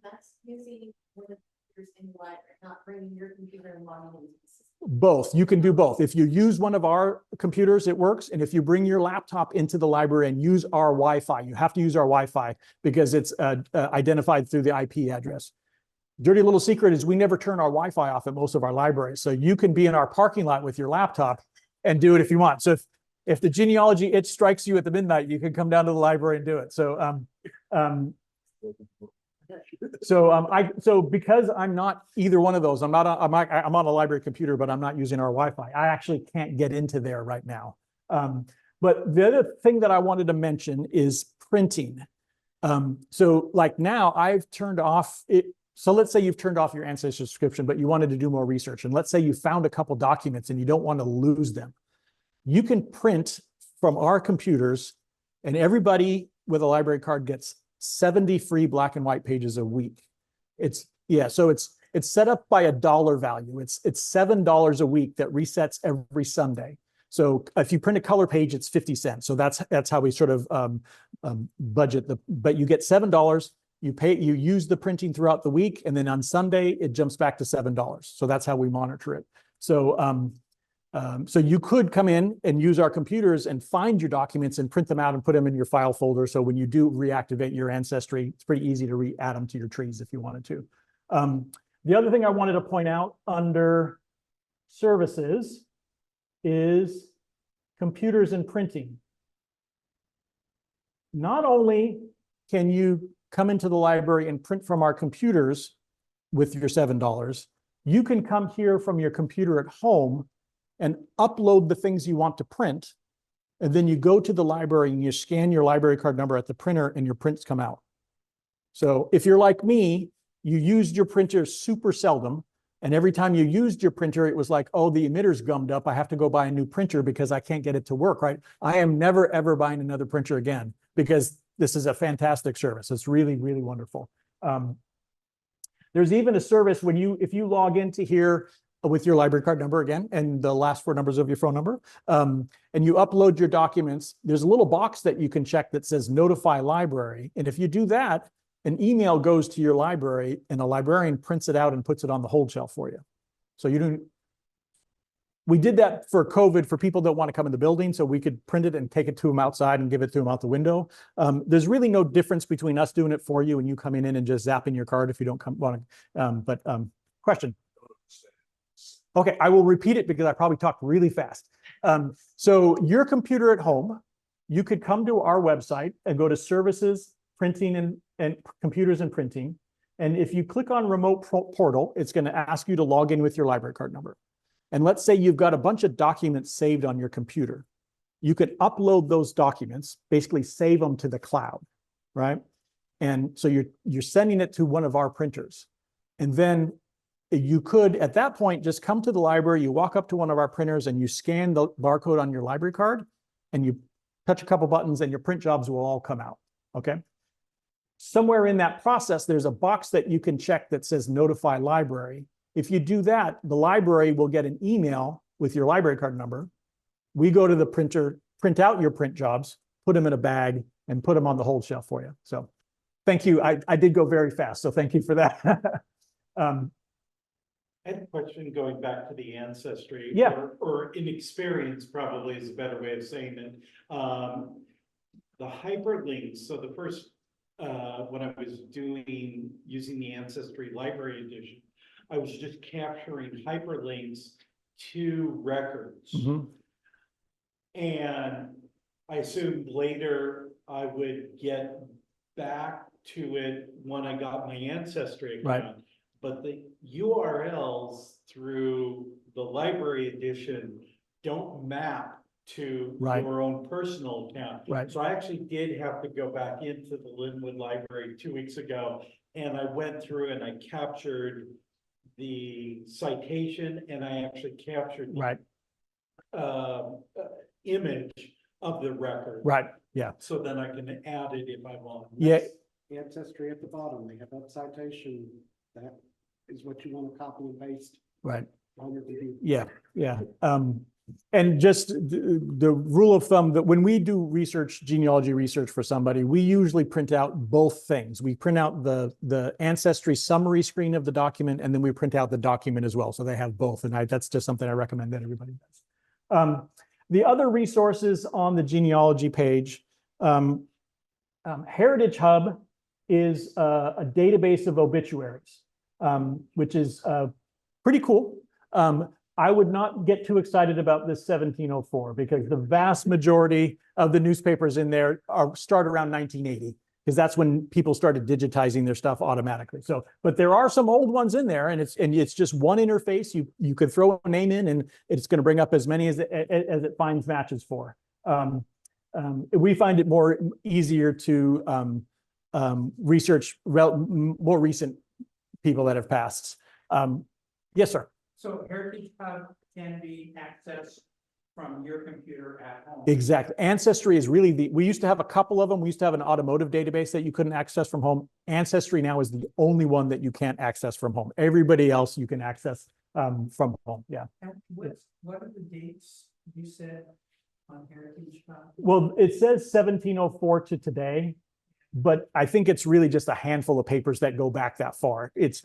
That's using one of the computers in the library, not bringing your computer and logging into the system. Both. You can do both. If you use one of our computers, it works. And if you bring your laptop into the library and use our Wi-Fi, you have to use our Wi-Fi because it's identified through the IP address. Dirty little secret is we never turn our Wi-Fi off at most of our libraries. So you can be in our parking lot with your laptop and do it if you want. So if the genealogy itch strikes you at the midnight, you can come down to the library and do it. So because I'm not either one of those, I'm on a library computer, but I'm not using our Wi-Fi. I actually can't get into there right now. But the other thing that I wanted to mention is printing. So like now I've turned off it. So let's say you've turned off your Ancestry subscription, but you wanted to do more research. And let's say you found a couple documents and you don't want to lose them. You can print from our computers, and everybody with a library card gets 70 free black and white pages a week. So it's set up by a dollar value. It's $7 a week that resets every Sunday. So if you print a color page, it's 50 cents. So that's how we sort of budget but you get $7. You use the printing throughout the week, and then on Sunday it jumps back to $7. So that's how we monitor it. So you could come in and use our computers and find your documents and print them out and put them in your file folder. So when you do reactivate your Ancestry, it's pretty easy to re-add them to your trees if you wanted to. The other thing I wanted to point out under services is computers and printing. Not only can you come into the library and print from our computers with your $7, you can come here from your computer at home and upload the things you want to print. And then you go to the library and you scan your library card number at the printer and your prints come out. So if you're like me, you used your printer super seldom. And every time you used your printer, it was like, oh, the emitter's gummed up. I have to go buy a new printer because I can't get it to work, right? I am never, ever buying another printer again because this is a fantastic service. It's really, really wonderful. There's even a service if you log into here with your library card number again, and the last 4 numbers of your phone number, and you upload your documents, there's a little box that you can check that says notify library. And if you do that, an email goes to your library and a librarian prints it out and puts it on the hold shelf for you. So we did that for COVID for people that want to come in the building, so we could print it and take it to them outside and give it to them out the window. There's really no difference between us doing it for you and you coming in and just zapping your card if you don't want to. Question. Okay, I will repeat it because I probably talked really fast. So your computer at home, you could come to our website and go to services, printing and computers and printing. And if you click on remote portal, it's going to ask you to log in with your library card number. And let's say you've got a bunch of documents saved on your computer. You could upload those documents, basically save them to the cloud, right? And so you're sending it to one of our printers. And then you could, at that point, just come to the library, you walk up to one of our printers and you scan the barcode on your library card and you touch a couple buttons and your print jobs will all come out, okay? Somewhere in that process, there's a box that you can check that says notify library. If you do that, the library will get an email with your library card number. We go to the printer, print out your print jobs, put them in a bag, and put them on the hold shelf for you. So thank you. I did go very fast, so thank you for that. I had a question going back to the Ancestry. Yeah. Or inexperience probably is a better way of saying it. The hyperlinks, so the first, when I was using the Ancestry Library Edition, I was just capturing hyperlinks to records. Mm-hmm. And I assumed later I would get back to it when I got my Ancestry account. Right. But the URLs through the library edition don't map to Right. your own personal account. Right. So I actually did have to go back into the Linwood Library 2 weeks ago, and I went through and I captured the citation, and I actually captured the Right. Image of the record. Right. Yeah. So then I can add it if I want. Yeah. Ancestry at the bottom, they have that citation, that is what you want to copy and paste Right. on your computer. Yeah, yeah. And just the rule of thumb that when we do research, genealogy research for somebody, we usually print out both things. We print out the ancestry summary screen of the document, and then we print out the document as well. So they have both. And that's just something I recommend that everybody does. The other resources on the genealogy page, Heritage Hub is a database of obituaries, which is pretty cool. I would not get too excited about this 1704 because the vast majority of the newspapers in there start around 1980 because that's when people started digitizing their stuff automatically. So, but there are some old ones in there, and it's just one interface. You could throw a name in, and it's going to bring up as many as it finds matches for. We find it easier to research more recent people that have passed. Yes, sir. So Heritage Hub can be accessed from your computer at home. Exactly. Ancestry is really we used to have a couple of them. We used to have an automotive database that you couldn't access from home. Ancestry now is the only one that you can't access from home. Everybody else you can access from home. Yeah. And what are the dates you said on Heritage Hub? Well, it says 1704 to today, but I think it's really just a handful of papers that go back that far. It's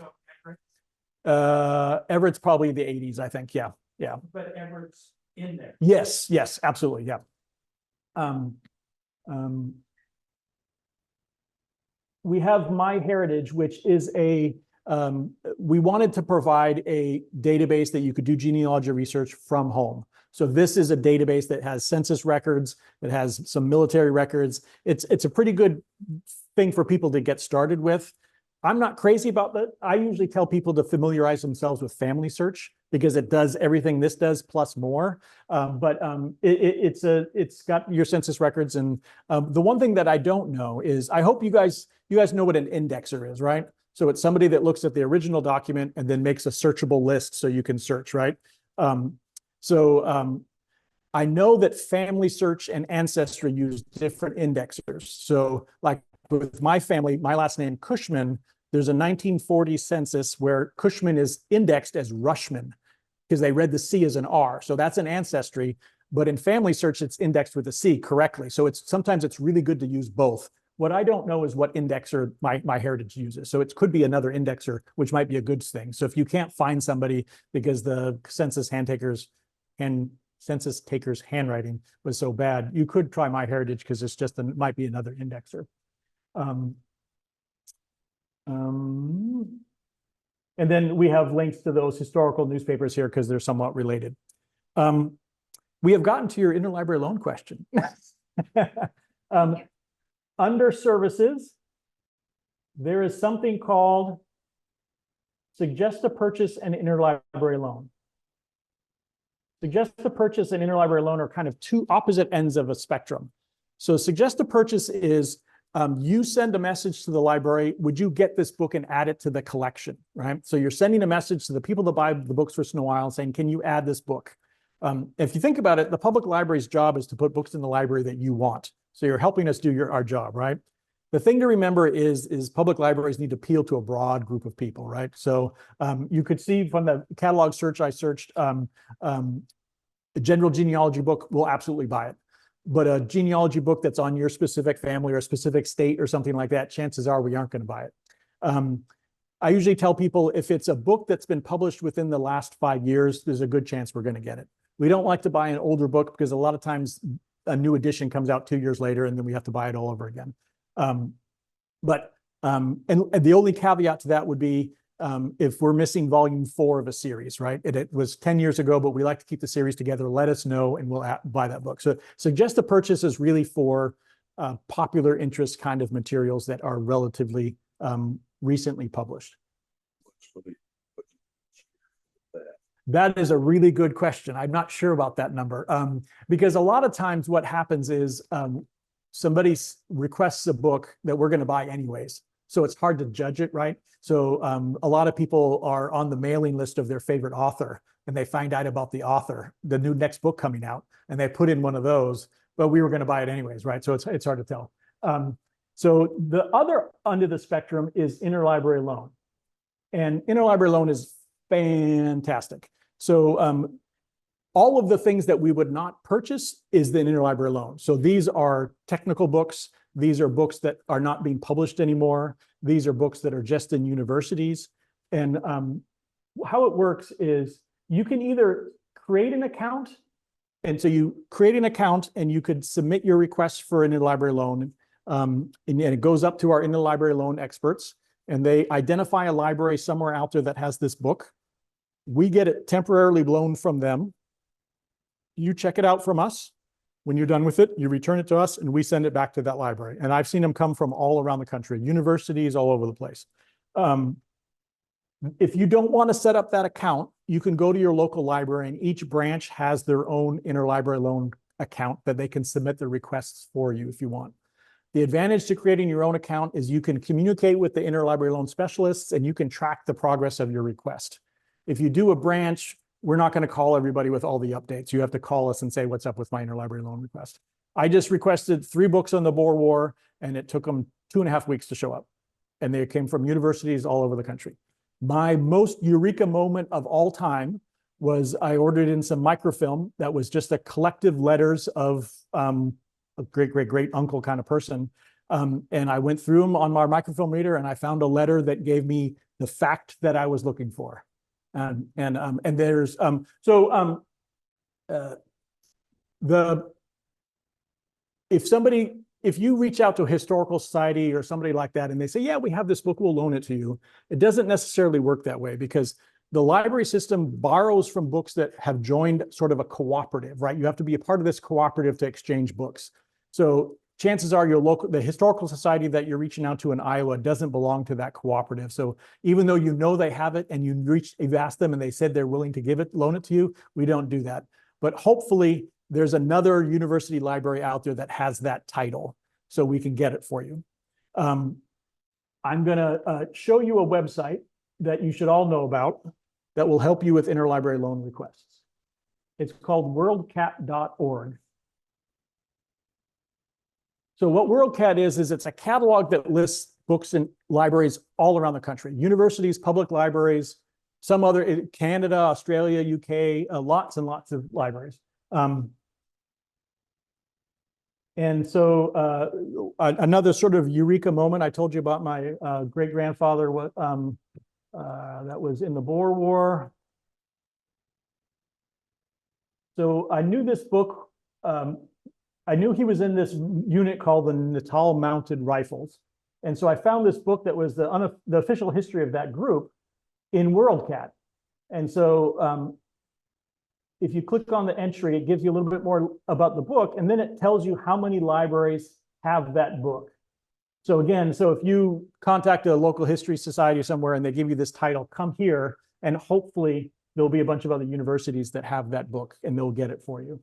Everett's probably the 80s, I think. Yeah. Yeah. But Everett's in there. Yes. Yes. Absolutely. Yeah. We have MyHeritage, which is we wanted to provide a database that you could do genealogy research from home. So this is a database that has census records, that has some military records. It's a pretty good thing for people to get started with. I'm not crazy about that. I usually tell people to familiarize themselves with Family Search because it does everything this does plus more. It's got your census records. And the one thing that I don't know is, I hope you guys know what an indexer is, right? So it's somebody that looks at the original document and then makes a searchable list so you can search, right? I know that Family Search and Ancestry use different indexers. So like with my family, my last name Cushman, there's a 1940 census where Cushman is indexed as Rushman because they read the C as an R. So that's an Ancestry, but in Family Search, it's indexed with a C correctly. So sometimes it's really good to use both. What I don't know is what indexer MyHeritage uses. So it could be another indexer, which might be a good thing. So if you can't find somebody because the census taker's handwriting was so bad, you could try MyHeritage because it's just might be another indexer. And then we have links to those historical newspapers here because they're somewhat related. We have gotten to your interlibrary loan question. Under services, there is something called suggest to purchase an interlibrary loan. Suggest to purchase an interlibrary loan are kind of two opposite ends of a spectrum. So suggest to purchase is you send a message to the library, would you get this book and add it to the collection, right? So you're sending a message to the people that buy the books for Sno-Isle saying, can you add this book? If you think about it, the public library's job is to put books in the library that you want. So you're helping us do our job, right? The thing to remember is public libraries need to appeal to a broad group of people, right? So you could see from the catalog search I searched, a general genealogy book, we'll absolutely buy it. But a genealogy book that's on your specific family or a specific state or something like that, chances are we aren't going to buy it. I usually tell people if it's a book that's been published within the last 5 years, there's a good chance we're going to get it. We don't like to buy an older book because a lot of times a new edition comes out 2 years later and then we have to buy it all over again. And the only caveat to that would be if we're missing volume 4 of a series, right? It was 10 years ago, but we like to keep the series together. Let us know and we'll buy that book. So suggest a purchase is really for popular interest kind of materials that are relatively recently published. That is a really good question. I'm not sure about that number because a lot of times what happens is somebody requests a book that we're going to buy anyways. So it's hard to judge it, right? So a lot of people are on the mailing list of their favorite author and they find out about the author, the next book coming out, and they put in one of those. but we were going to buy it anyways, right? So it's hard to tell. So the other end of the spectrum is interlibrary loan. And interlibrary loan is fantastic. So all of the things that we would not purchase is the interlibrary loan. So these are technical books. These are books that are not being published anymore. These are books that are just in universities. And how it works is you can either create an account. And so you create an account and you could submit your request for an interlibrary loan. And it goes up to our interlibrary loan experts, and they identify a library somewhere out there that has this book. We get it temporarily loaned from them. You check it out from us. When you're done with it, you return it to us and we send it back to that library. And I've seen them come from all around the country, universities all over the place. If you don't want to set up that account, you can go to your local library, and each branch has their own interlibrary loan account that they can submit the requests for you if you want. The advantage to creating your own account is you can communicate with the interlibrary loan specialists and you can track the progress of your request. If you do a branch, we're not going to call everybody with all the updates. You have to call us and say, what's up with my interlibrary loan request? I just requested 3 books on the Boer War, and it took them 2.5 weeks to show up. And they came from universities all over the country. My most eureka moment of all time was I ordered in some microfilm that was just a collective letters of a great uncle kind of person. And I went through them on my microfilm reader, and I found a letter that gave me the fact that I was looking for. And there's if you reach out to a historical society or somebody like that and they say, yeah, we have this book, we'll loan it to you, it doesn't necessarily work that way, because the library system borrows from books that have joined sort of a cooperative, right? You have to be a part of this cooperative to exchange books. So chances are the historical society that you're reaching out to in Iowa doesn't belong to that cooperative. So even though you know they have it and you've asked them and they said they're willing to loan it to you, we don't do that. But hopefully there's another university library out there that has that title, so we can get it for you. I'm gonna show you a website that you should all know about that will help you with interlibrary loan requests. It's called worldcat.org. So what WorldCat is it's a catalog that lists books in libraries all around the country, universities, public libraries, some other, Canada, Australia, UK, lots and lots of libraries. And so another sort of eureka moment, I told you about my great-grandfather that was in the Boer War. So I knew this book, I knew he was in this unit called the Natal Mounted Rifles. And so I found this book that was the official history of that group in WorldCat. And so if you click on the entry, it gives you a little bit more about the book, and then it tells you how many libraries have that book. So again, so if you contact a local history society somewhere and they give you this title, come here, and hopefully there'll be a bunch of other universities that have that book and they'll get it for you.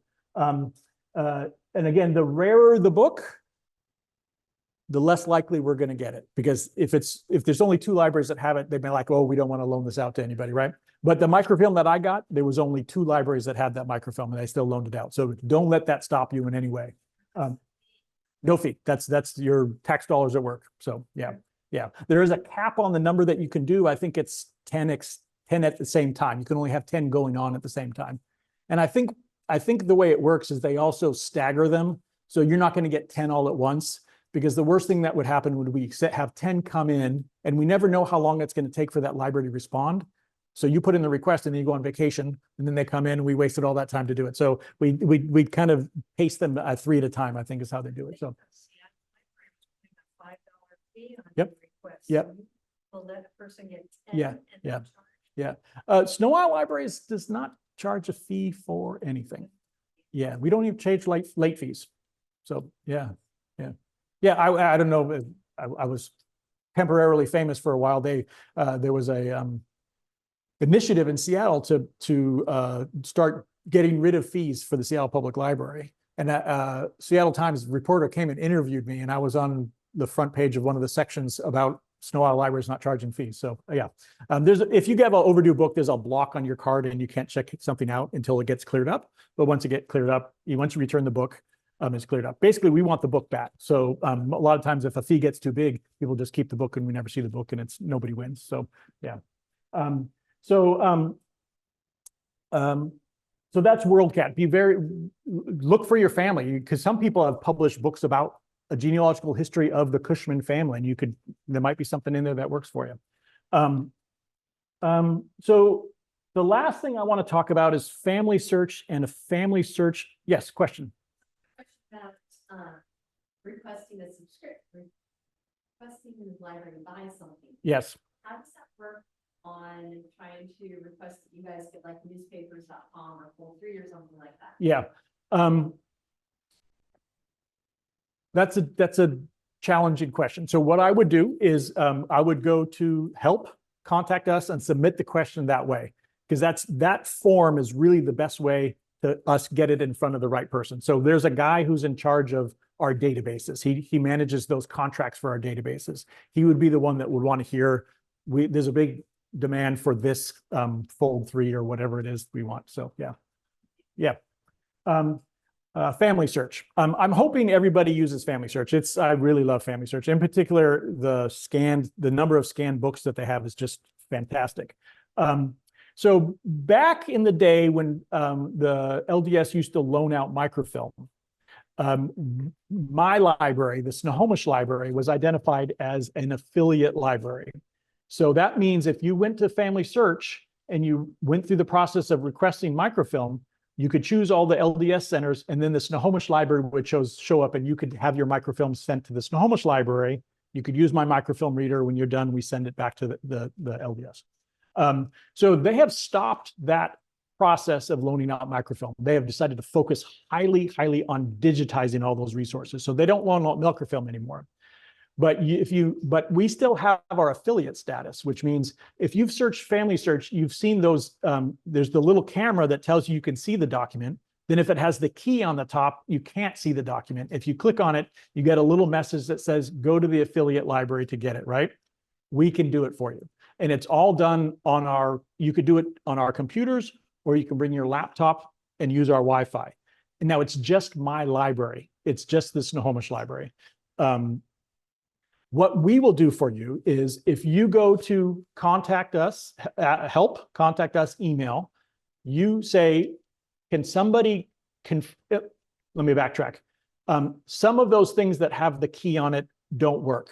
And again, the rarer the book, the less likely we're going to get it, because if there's only 2 libraries that have it, they'd be like, oh, we don't want to loan this out to anybody, right? But the microfilm that I got, there was only 2 libraries that had that microfilm, and they still loaned it out. So don't let that stop you in any way. No fee. That's your tax dollars at work. So yeah. There is a cap on the number that you can do. I think it's 10 at the same time. You can only have 10 going on at the same time. And I think the way it works is they also stagger them. So you're not going to get 10 all at once, because the worst thing that would happen would we have 10 come in, and we never know how long it's going to take for that library to respond. So you put in the request and then you go on vacation, and then they come in and we wasted all that time to do it. So we kind of pace them 3 at a time, I think is how they do it. So $5 fee on Yep. request. Yep. Will that person get 10? Yeah, and yeah. then yeah. Sno-Isle Libraries does not charge a fee for anything. Yeah, we don't even charge late fees. So yeah. I don't know. I was temporarily famous for a while. There was a initiative in Seattle to start getting rid of fees for the Seattle Public Library. And Seattle Times reporter came and interviewed me, and I was on the front page of one of the sections about Sno-Isle Libraries not charging fees. So yeah, if you have an overdue book, there's a block on your card and you can't check something out until it gets cleared up. But once it gets cleared up, once you return the book, is cleared up. Basically, we want the book back. So a lot of times if a fee gets too big, people just keep the book and we never see the book and nobody wins. So yeah. So that's WorldCat. Look for your family, because some people have published books about a genealogical history of the Cushman family, and there might be something in there that works for you. So the last thing I want to talk about is family search and a family search. Yes, question. About requesting a subscription, requesting the library to buy something. Yes. How does that work on trying to request that you guys get like newspapers.com or Pull3 or something like that? Yeah. That's a challenging question. So what I would do is I would go to help, contact us, and submit the question that way, because that form is really the best way to us get it in front of the right person. So there's a guy who's in charge of our databases. He manages those contracts for our databases. He would be the one that would want to hear, there's a big demand for this fold 3 or whatever it is we want. So yeah. Family search. I'm hoping everybody uses family search. I really love family search. In particular, the number of scanned books that they have is just fantastic. So back in the day when the LDS used to loan out microfilm, my library, the Snohomish Library, was identified as an affiliate library. So that means if you went to family search and you went through the process of requesting microfilm, you could choose all the LDS centers, and then the Snohomish Library would show up, and you could have your microfilm sent to the Snohomish Library. You could use my microfilm reader. When you're done, we send it back to the LDS. So they have stopped that process of loaning out microfilm. They have decided to focus highly on digitizing all those resources. So they don't loan out microfilm anymore. But we still have our affiliate status, which means if you've searched family search, you've seen those, there's the little camera that tells you can see the document. Then if it has the key on the top, you can't see the document. If you click on it, you get a little message that says, go to the affiliate library to get it, right? We can do it for you. And it's all done on you could do it on our computers, or you can bring your laptop and use our Wi-Fi. And now it's just my library. It's just the Snohomish Library. What we will do for you is if you go to contact us, contact us email, you say, can somebody, let me backtrack. Some of those things that have the key on it don't work,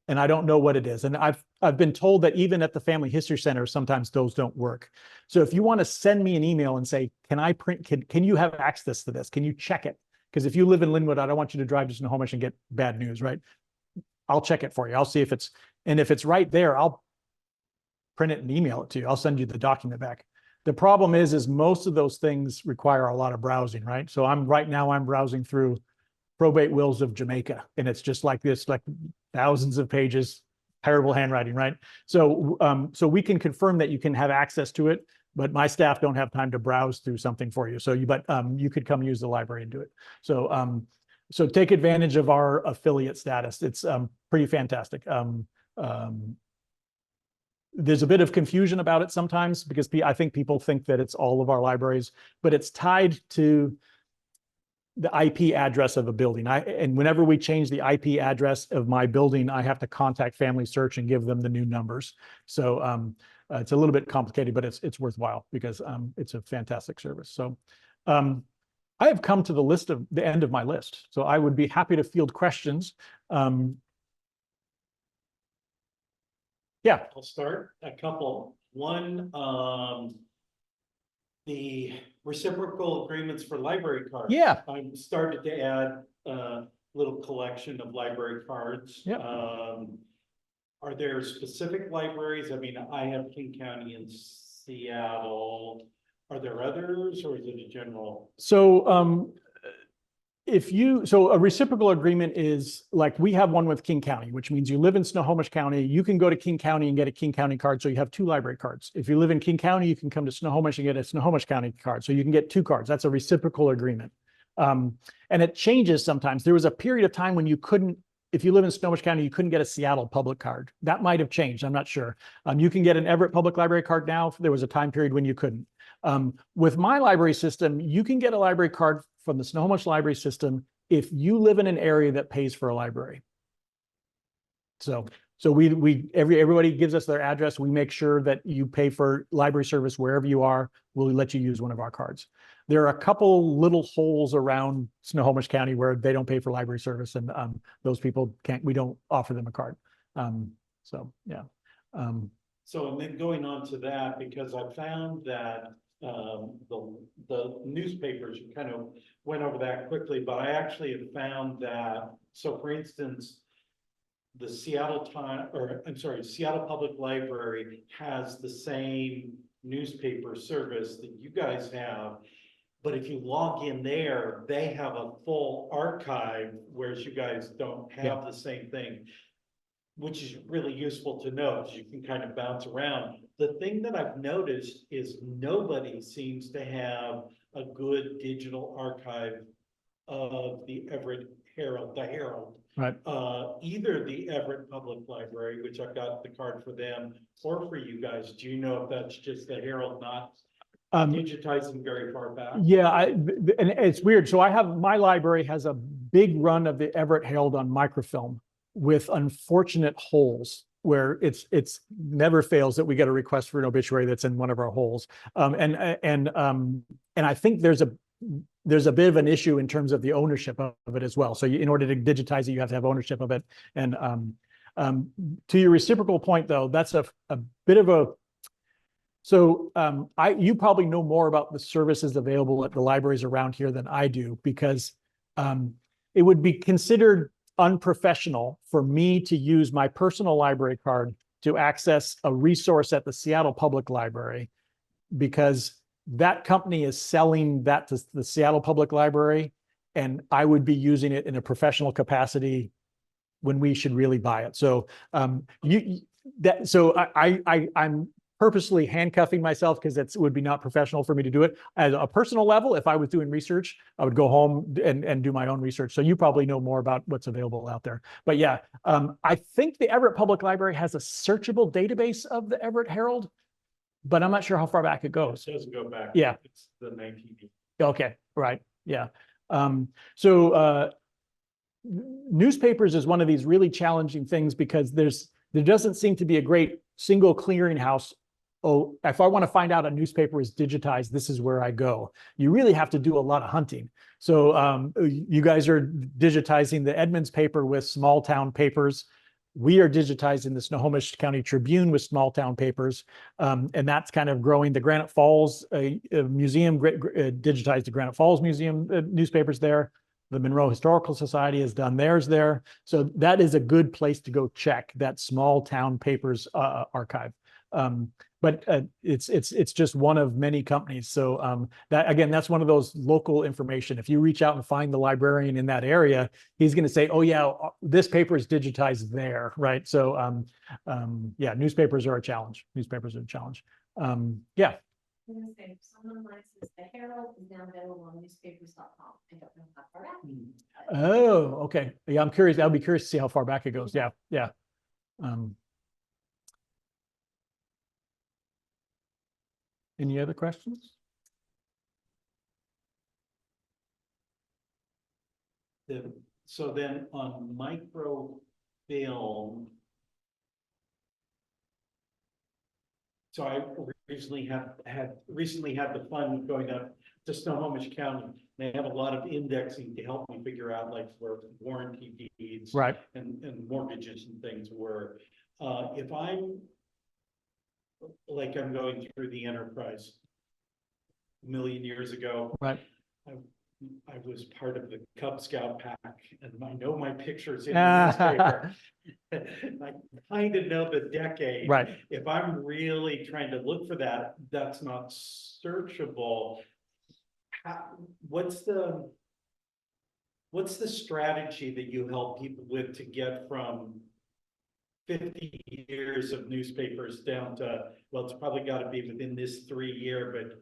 and I don't know what it is. And I've been told that even at the Family History Center, sometimes those don't work. So if you want to send me an email and say, can you have access to this? Can you check it? Because if you live in Linwood, I don't want you to drive to Snohomish and get bad news, right? I'll check it for you. I'll see if it's right there, I'll print it and email it to you. I'll send you the document back. The problem is most of those things require a lot of browsing, right? So right now I'm browsing through probate wills of Jamaica, and it's just like this, like thousands of pages, terrible handwriting, right? So we can confirm that you can have access to it, but my staff don't have time to browse through something for you. So you could come use the library and do it. So take advantage of our affiliate status. It's pretty fantastic. There's a bit of confusion about it sometimes because I think people think that it's all of our libraries, but it's tied to the IP address of a building. And whenever we change the IP address of my building, I have to contact Family Search and give them the new numbers. So it's a little bit complicated, but it's worthwhile because it's a fantastic service. So I have come to the end of my list. So I would be happy to field questions. Yeah. I'll start a couple. One, the reciprocal agreements for library cards. Yeah. I'm started to add a little collection of library cards. Yep. Are there specific libraries? I mean, I have King County in Seattle. Are there others, or is it a general? So a reciprocal agreement is like we have one with King County, which means you live in Snohomish County, you can go to King County and get a King County card. So you have 2 library cards. If you live in King County, you can come to Snohomish and get a Snohomish County card. So you can get 2 cards. That's a reciprocal agreement. And it changes sometimes. There was a period of time when you couldn't, if you live in Snohomish County, you couldn't get a Seattle public card. That might have changed. I'm not sure. You can get an Everett Public Library card now. There was a time period when you couldn't. With my library system, you can get a library card from the Snohomish Library System if you live in an area that pays for a library. So everybody gives us their address. We make sure that you pay for library service wherever you are. We'll let you use one of our cards. There are a couple little holes around Snohomish County where they don't pay for library service, and those people we don't offer them a card. So yeah. So, and then going on to that, because I found that the newspapers, you kind of went over that quickly, but I actually have found that, so for instance, the Seattle Public Library has the same newspaper service that you guys have. But if you log in there, they have a full archive, whereas you guys don't have the same thing, which is really useful to know, because you can kind of bounce around. The thing that I've noticed is nobody seems to have a good digital archive of the Everett Herald, Right. Either the Everett Public Library, which I've got the card for them, or for you guys. Do you know if that's just the Herald not digitizing very far back? Yeah, and it's weird. So my library has a big run of the Everett Herald on microfilm with unfortunate holes where it's never fails that we get a request for an obituary that's in one of our holes. And I think there's a bit of an issue in terms of the ownership of it as well. So in order to digitize it, you have to have ownership of it. And to your reciprocal point, though, that's a bit of a, so you probably know more about the services available at the libraries around here than I do, because it would be considered unprofessional for me to use my personal library card to access a resource at the Seattle Public Library, because that company is selling that to the Seattle Public Library, and I would be using it in a professional capacity when we should really buy it. So I'm purposely handcuffing myself because it would be not professional for me to do it. At a personal level, if I was doing research, I would go home and do my own research. So you probably know more about what's available out there. But yeah, I think the Everett Public Library has a searchable database of the Everett Herald, but I'm not sure how far back it goes. It doesn't go back. Yeah. It's the 1980s. Okay, right, yeah. Newspapers is one of these really challenging things because there doesn't seem to be a great single clearinghouse. Oh, if I want to find out a newspaper is digitized, this is where I go. You really have to do a lot of hunting. So you guys are digitizing the Edmonds paper with small town papers. We are digitizing the Snohomish County Tribune with small town papers. And that's kind of growing. The Granite Falls Museum digitized the Granite Falls Museum newspapers there. The Monroe Historical Society has done theirs there. So that is a good place to go check that small town papers archive. But it's just one of many companies. So that's one of those local information. If you reach out and find the librarian in that area, he's going to say, "Oh yeah, this paper is digitized there," right? So yeah, newspapers are a challenge. Newspapers are a challenge. Yeah. I'm gonna say, someone likes this, the Herald is now available on newspapers.com. I don't know how far back. Oh, okay. Yeah, I'm curious. I'll be curious to see how far back it goes. Yeah, yeah. Any other questions? So then on microfilm, so I recently had the fun going up to Snohomish County. They have a lot of indexing to help me figure out like where warranty deeds Right. and mortgages and things were. If I'm going through the enterprise a million years ago, Right. I was part of the Cub Scout pack, and I know my pictures in the newspaper. I kind of know the decade. Right. If I'm really trying to look for that, that's not searchable. What's the strategy that you help people with to get from 50 years of newspapers down to, well, it's probably got to be within this 3-year, but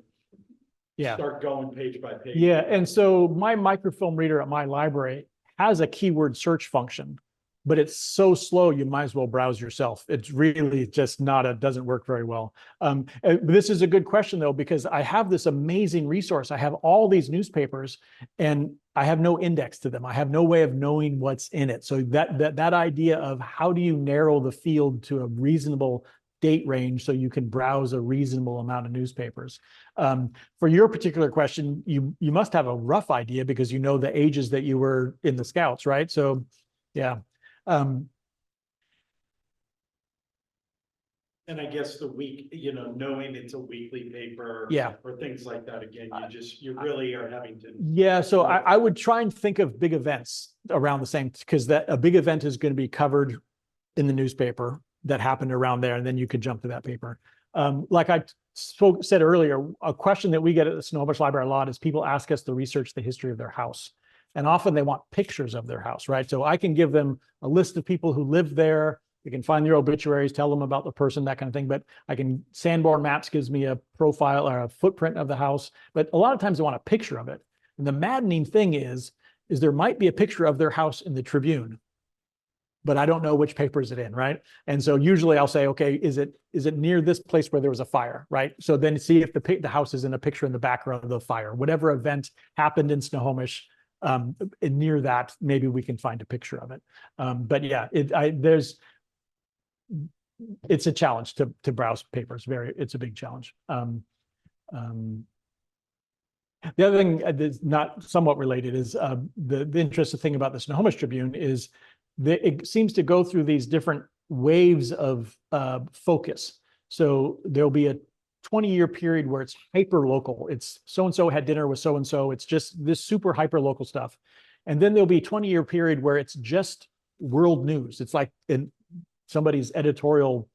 Yeah. start going page by page. Yeah, and so my microfilm reader at my library has a keyword search function but it's so slow, you might as well browse yourself. It's really just doesn't work very well. This is a good question though, because I have this amazing resource. I have all these newspapers and I have no index to them. I have no way of knowing what's in it. So that idea of how do you narrow the field to a reasonable date range so you can browse a reasonable amount of newspapers. For your particular question, you must have a rough idea because you know the ages that you were in the Scouts, right? So yeah. And I guess knowing it's a weekly paper. Yeah. Or things like that, again, you really are having to. Yeah, so I would try and think of big events around the same, because a big event is going to be covered in the newspaper that happened around there, and then you could jump to that paper. Like I said earlier, a question that we get at the Snohomish Library a lot is people ask us to research the history of their house. And often they want pictures of their house, right? So I can give them a list of people who lived there. You can find their obituaries, tell them about the person, that kind of thing. But Sanborn Maps gives me a profile or a footprint of the house. But a lot of times they want a picture of it. And the maddening thing is there might be a picture of their house in the Tribune, but I don't know which paper is it in, right? And so usually I'll say, okay, is it near this place where there was a fire, right? So then see if the house is in a picture in the background of the fire. Whatever event happened in Snohomish, near that, maybe we can find a picture of it. But yeah, it's a challenge to browse papers. It's a big challenge. The other thing that's not somewhat related is the interesting thing about the Snohomish Tribune is that it seems to go through these different waves of focus. So there'll be a 20-year period where it's hyper local. It's so-and-so had dinner with so-and-so. It's just this super hyper local stuff. And then there'll be a 20-year period where it's just world news. It's like in somebody's editorial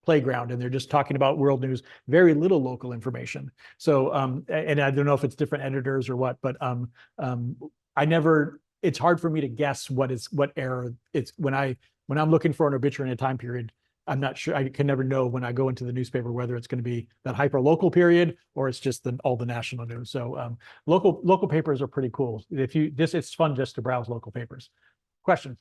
playground and they're just talking about world news, very little local information. So, and I don't know if it's different editors or what, but it's hard for me to guess what era it's when I'm looking for an obituary in a time period. I'm not sure. I can never know when I go into the newspaper whether it's going to be that hyper local period or it's just all the national news. So local papers are pretty cool. It's fun just to browse local papers. Questions?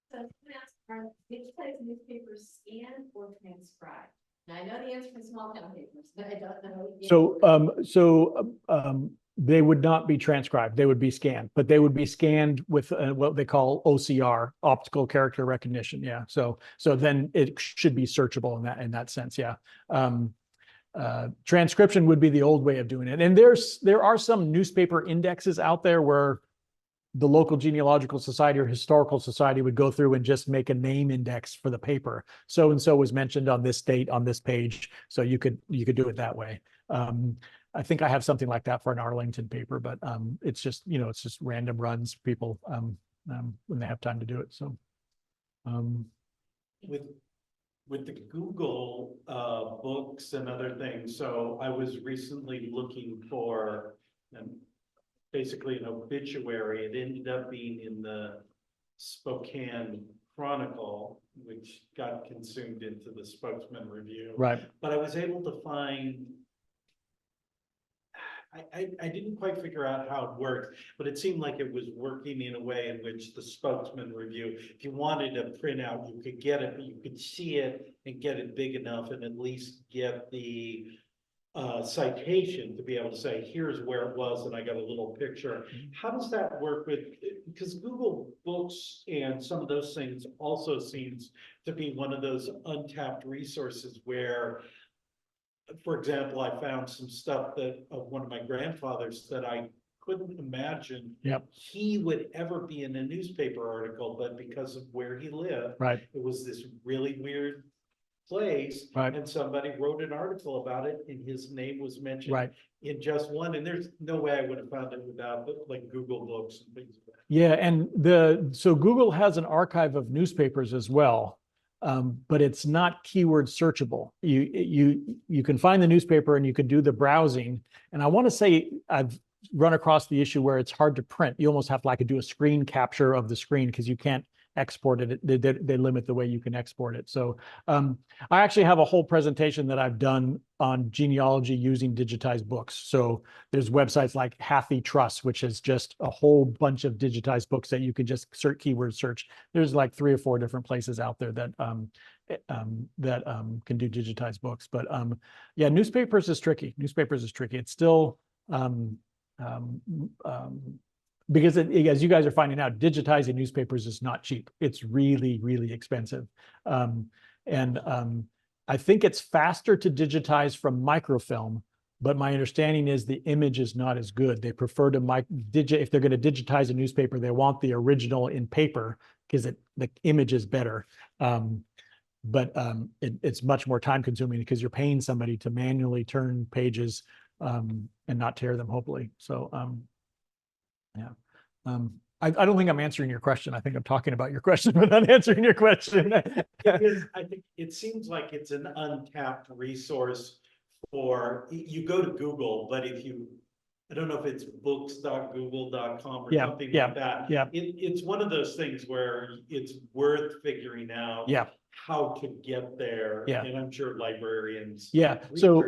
So I'm gonna ask, are digitized newspapers scanned or transcribed? Now I know the answer for small town papers, but I don't know. So they would not be transcribed. They would be scanned, but they would be scanned with what they call OCR, optical character recognition. Yeah. So then it should be searchable in that sense. Yeah. Transcription would be the old way of doing it. And there are some newspaper indexes out there where the local genealogical society or historical society would go through and just make a name index for the paper. So and so was mentioned on this date on this page. So you could do it that way. I think I have something like that for an Arlington paper, but it's just random runs people when they have time to do it. So with the Google books and other things, so I was recently looking for basically an obituary. It ended up being in the Spokane Chronicle, which got consumed into the Spokesman Review. right. But I was able to find, I didn't quite figure out how it worked, but it seemed like it was working in a way in which the Spokesman Review, if you wanted a printout, you could get it, but you could see it and get it big enough and at least get the citation to be able to say, here's where it was, and I got a little picture. How does that work because Google Books and some of those things also seems to be one of those untapped resources where, for example, I found some stuff of one of my grandfathers that I couldn't imagine he would ever be in a newspaper article, but because of where he lived, Right. it was this really weird place, Right. and somebody wrote an article about it and his name was mentioned Right. in just one, and there's no way I would have found it without like Google Books and things like that. Yeah, and so Google has an archive of newspapers as well, but it's not keyword searchable. You can find the newspaper and you can do the browsing. And I want to say I've run across the issue where it's hard to print. You almost have to do a screen capture of the screen because you can't export it. They limit the way you can export it. So I actually have a whole presentation that I've done on genealogy using digitized books. So there's websites like Hathi Trust, which is just a whole bunch of digitized books that you can just keyword search. There's like 3 or 4 different places out there that can do digitized books. But yeah, newspapers is tricky. It's still because as you guys are finding out, digitizing newspapers is not cheap. It's really, really expensive. I think it's faster to digitize from microfilm, but my understanding is the image is not as good. They prefer to if they're going to digitize a newspaper, they want the original in paper because the image is better. It's much more time consuming because you're paying somebody to manually turn pages and not tear them, hopefully. So yeah. I don't think I'm answering your question. I think I'm talking about your question, but not answering your question. It is, I think it seems like it's an untapped resource for, you go to Google, but if you, I don't know if it's books.google.com or something like that. Yeah. It's one of those things where it's worth figuring out how to get there. Yeah. And I'm sure librarians. Yeah. So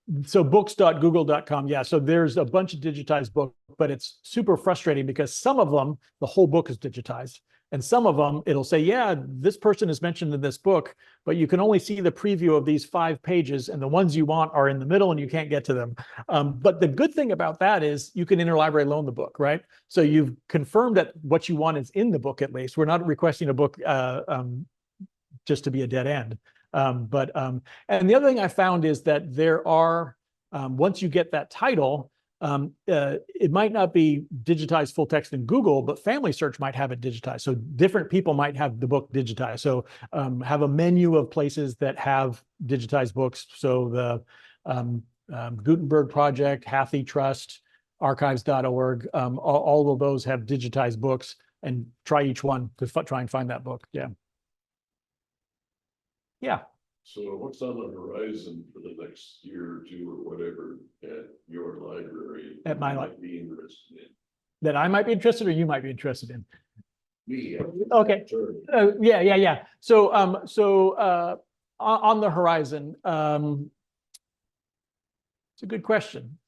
books.google.com. Yeah. So there's a bunch of digitized books, but it's super frustrating because some of them, the whole book is digitized. And some of them, it'll say, yeah, this person is mentioned in this book, but you can only see the preview of these 5 pages, and the ones you want are in the middle and you can't get to them. But the good thing about that is you can interlibrary loan the book, right? So you've confirmed that what you want is in the book at least. We're not requesting a book just to be a dead end. And the other thing I found is that there are, once you get that title, it might not be digitized full text in Google, but Family Search might have it digitized. So different people might have the book digitized. So have a menu of places that have digitized books. So the Gutenberg Project, Hathi Trust, archives.org, all of those have digitized books, and try each one to try and find that book. Yeah. Yeah. So what's on the horizon for the next year or 2 or whatever at your library? At my might be interested in? That I might be interested, or you might be interested in? Me. Okay. Yeah. So on the horizon, it's a good question.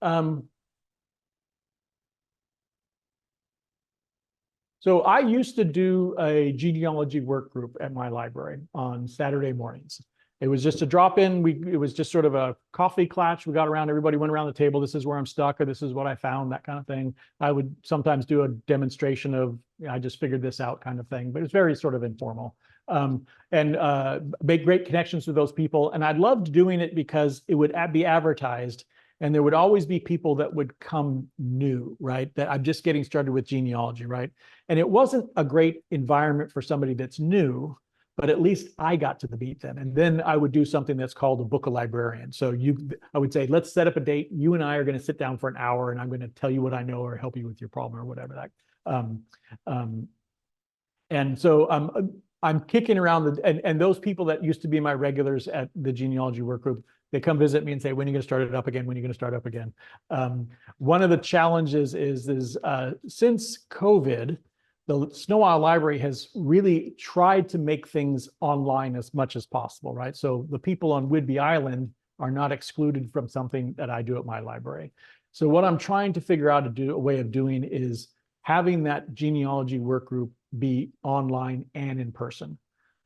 So I used to do a genealogy work group at my library on Saturday mornings. It was just a drop in. It was just sort of a coffee clatch. We got around, everybody went around the table. This is where I'm stuck, or this is what I found, that kind of thing. I would sometimes do a demonstration of, I just figured this out kind of thing, but it's very sort of informal. Make great connections with those people. And I loved doing it because it would be advertised, and there would always be people that would come new, right? That I'm just getting started with genealogy, right? And it wasn't a great environment for somebody that's new, but at least I got to meet them. And then I would do something that's called a book a librarian. So I would say, let's set up a date. You and I are going to sit down for an hour, and I'm going to tell you what I know or help you with your problem or whatever that. And so I'm kicking around and those people that used to be my regulars at the genealogy work group, they come visit me and say, when are you going to start it up again? When are you going to start up again? One of the challenges is since COVID, the Sno-Isle Library has really tried to make things online as much as possible, right? So the people on Whidbey Island are not excluded from something that I do at my library. So what I'm trying to figure out a way of doing is having that genealogy work group be online and in person.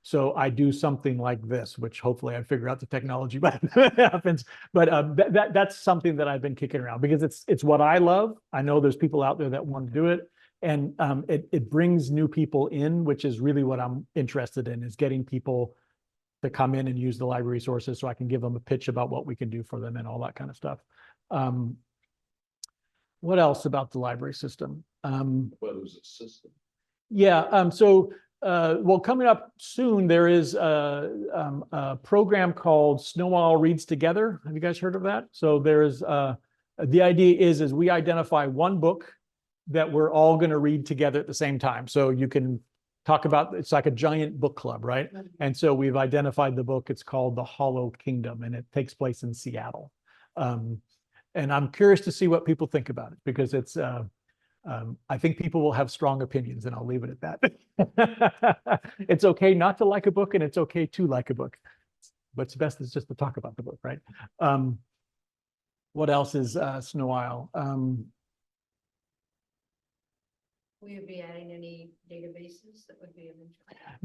So I do something like this, which hopefully I figure out the technology when it happens. But that's something that I've been kicking around because it's what I love. I know there's people out there that want to do it. And it brings new people in, which is really what I'm interested in, is getting people to come in and use the library resources so I can give them a pitch about what we can do for them and all that kind of stuff. What else about the library system? What is a system? Yeah, well, coming up soon, there is a program called Sno-Isle Reads Together. Have you guys heard of that? So there's, the idea is we identify one book that we're all going to read together at the same time. So you can talk about, it's like a giant book club, right? And so we've identified the book. It's called The Hollow Kingdom, and it takes place in Seattle. And I'm curious to see what people think about it, because it's I think people will have strong opinions, and I'll leave it at that. It's okay not to like a book, and it's okay to like a book. What's best is just to talk about the book, right? What else is Sno-Isle? Will you be adding any databases that would be of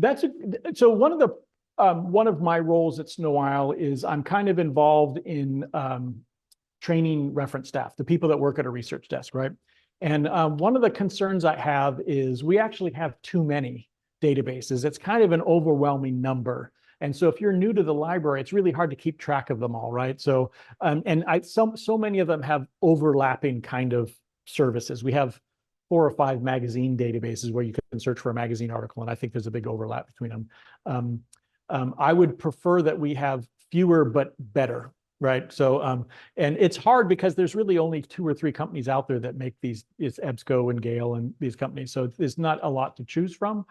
interest? So one of my roles at Sno-Isle is I'm kind of involved in training reference staff, the people that work at a research desk, right? And one of the concerns I have is we actually have too many databases. It's kind of an overwhelming number. And so if you're new to the library, it's really hard to keep track of them all, right? So so many of them have overlapping kind of services. We have 4 or 5 magazine databases where you can search for a magazine article, and I think there's a big overlap between them. I would prefer that we have fewer but better, right? So, and it's hard because there's really only 2 or 3 companies out there that make these. It's EBSCO and Gale and these companies, so there's not a lot to choose from.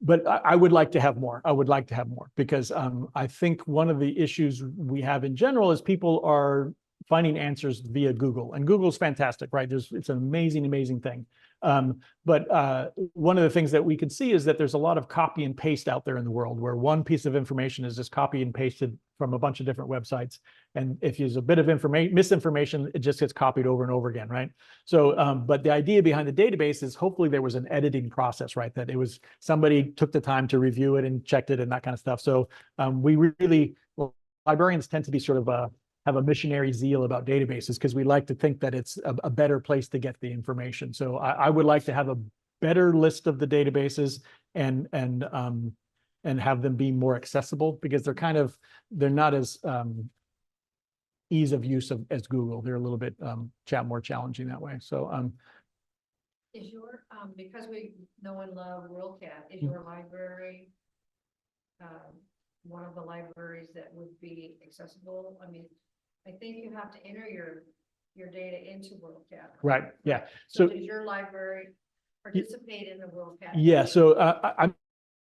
But I would like to have more. I would like to have more because I think one of the issues we have in general is people are finding answers via Google, and Google's fantastic, right? It's an amazing thing. But one of the things that we can see is that there's a lot of copy and paste out there in the world where one piece of information is just copy and pasted from a bunch of different websites. And if there's a bit of misinformation, it just gets copied over and over again, right? So, but the idea behind the database is hopefully there was an editing process, right? That it was somebody took the time to review it and checked it and that kind of stuff. So librarians tend to be sort of have a missionary zeal about databases because we like to think that it's a better place to get the information. So I would like to have a better list of the databases and have them be more accessible because they're not as ease of use as Google. They're a little bit more challenging that way. So Is your because we know and love WorldCat, is your library one of the libraries that would be accessible? I mean, I think you have to enter your data into WorldCat. right, yeah. So does your library participate in the WorldCat? Yeah, so I'm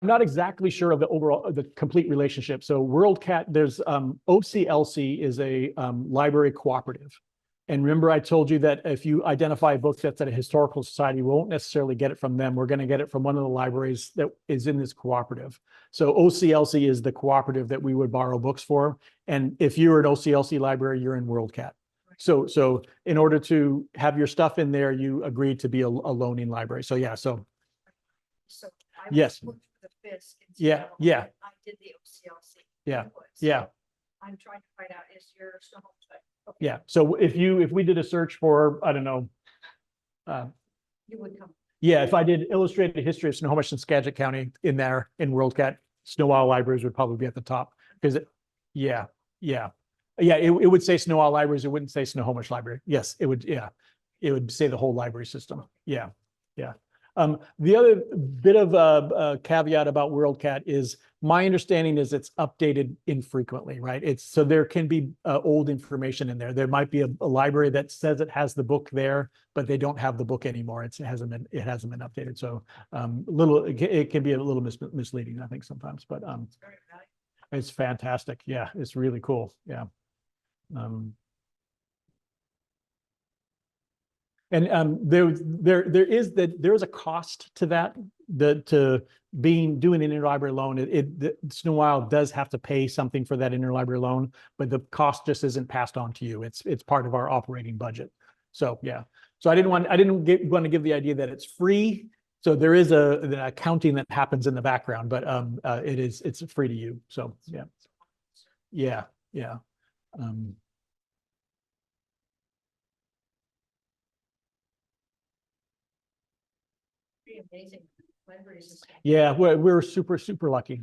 not exactly sure of the complete relationship. So WorldCat, there's OCLC is a library cooperative. And remember, I told you that if you identify a book that's at a historical society, we won't necessarily get it from them. We're going to get it from one of the libraries that is in this cooperative. So OCLC is the cooperative that we would borrow books for. And if you're an OCLC library, you're in WorldCat. So in order to have your stuff in there, you agreed to be a loaning library. So yeah, so I yes. looked for the FISC and Yeah, so yeah. I did the OCLC. Yeah, inputs. yeah. I'm trying to find out, is your Snohomish? Okay. Yeah. So if we did a search for, I don't know. You would come. Yeah, if I did illustrated history of Snohomish and Skagit County in there in WorldCat, Sno-Isle Libraries would probably be at the top because it would say Sno-Isle Libraries. It wouldn't say Snohomish Library. Yes, it would. Yeah, it would say the whole library system. Yeah. The other bit of a caveat about WorldCat is my understanding is it's updated infrequently, right? So there can be old information in there. There might be a library that says it has the book there, but they don't have the book anymore. It hasn't been updated. So it can be a little misleading, I think, sometimes. But it's fantastic. Yeah, it's really cool. Yeah. And there is a cost to that, doing an interlibrary loan. Sno-Isle does have to pay something for that interlibrary loan, but the cost just isn't passed on to you. It's part of our operating budget. So yeah. So I didn't want to give the idea that it's free. So there is an accounting that happens in the background, but it's free to you. So yeah. Amazing library system. Yeah, we're super lucky.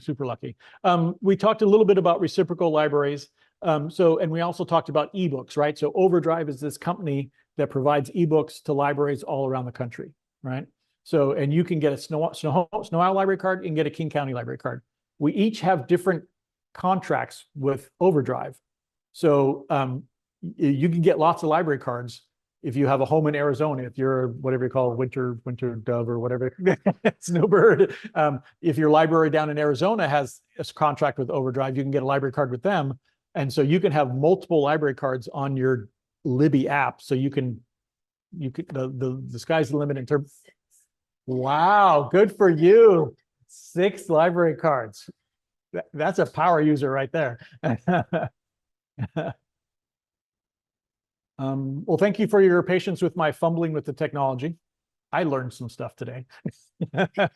We talked a little bit about reciprocal libraries. And we also talked about ebooks, right? So Overdrive is this company that provides ebooks to libraries all around the country, right? So, and you can get a Sno-Isle library card, you can get a King County library card. We each have different contracts with Overdrive. So you can get lots of library cards if you have a home in Arizona, if you're whatever you call winter dove or whatever, snowbird. If your library down in Arizona has a contract with Overdrive, you can get a library card with them. And so you can have multiple library cards on your Libby app. So you could, the sky's the limit in terms. Wow, good for you. 6 library cards. That's a power user right there. Well, thank you for your patience with my fumbling with the technology. I learned some stuff today. Thank you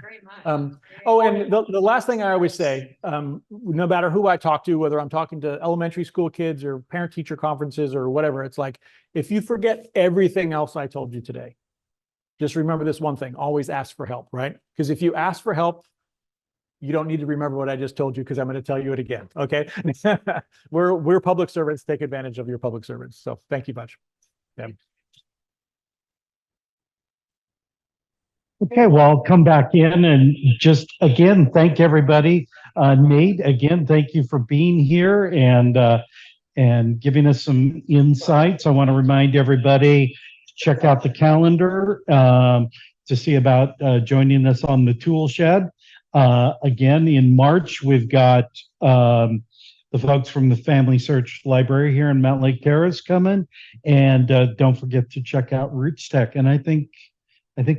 very much. Oh, and the last thing I always say, no matter who I talk to, whether I'm talking to elementary school kids or parent-teacher conferences or whatever, it's like, if you forget everything else I told you today, just remember this one thing, always ask for help, right? Because if you ask for help, you don't need to remember what I just told you because I'm going to tell you it again, okay? We're public servants, take advantage of your public servants. So thank you much. Yeah. Okay, well, I'll come back in and just again, thank everybody. Nate, again, thank you for being here and giving us some insights. I want to remind everybody to check out the calendar to see about joining us on the tool shed. Again, in March, we've got the folks from the Family Search Library here in Mount Lake Terrace coming, and don't forget to check out Roots Tech. And I think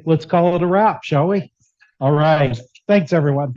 let's call it a wrap, shall we? All right. Thanks, everyone.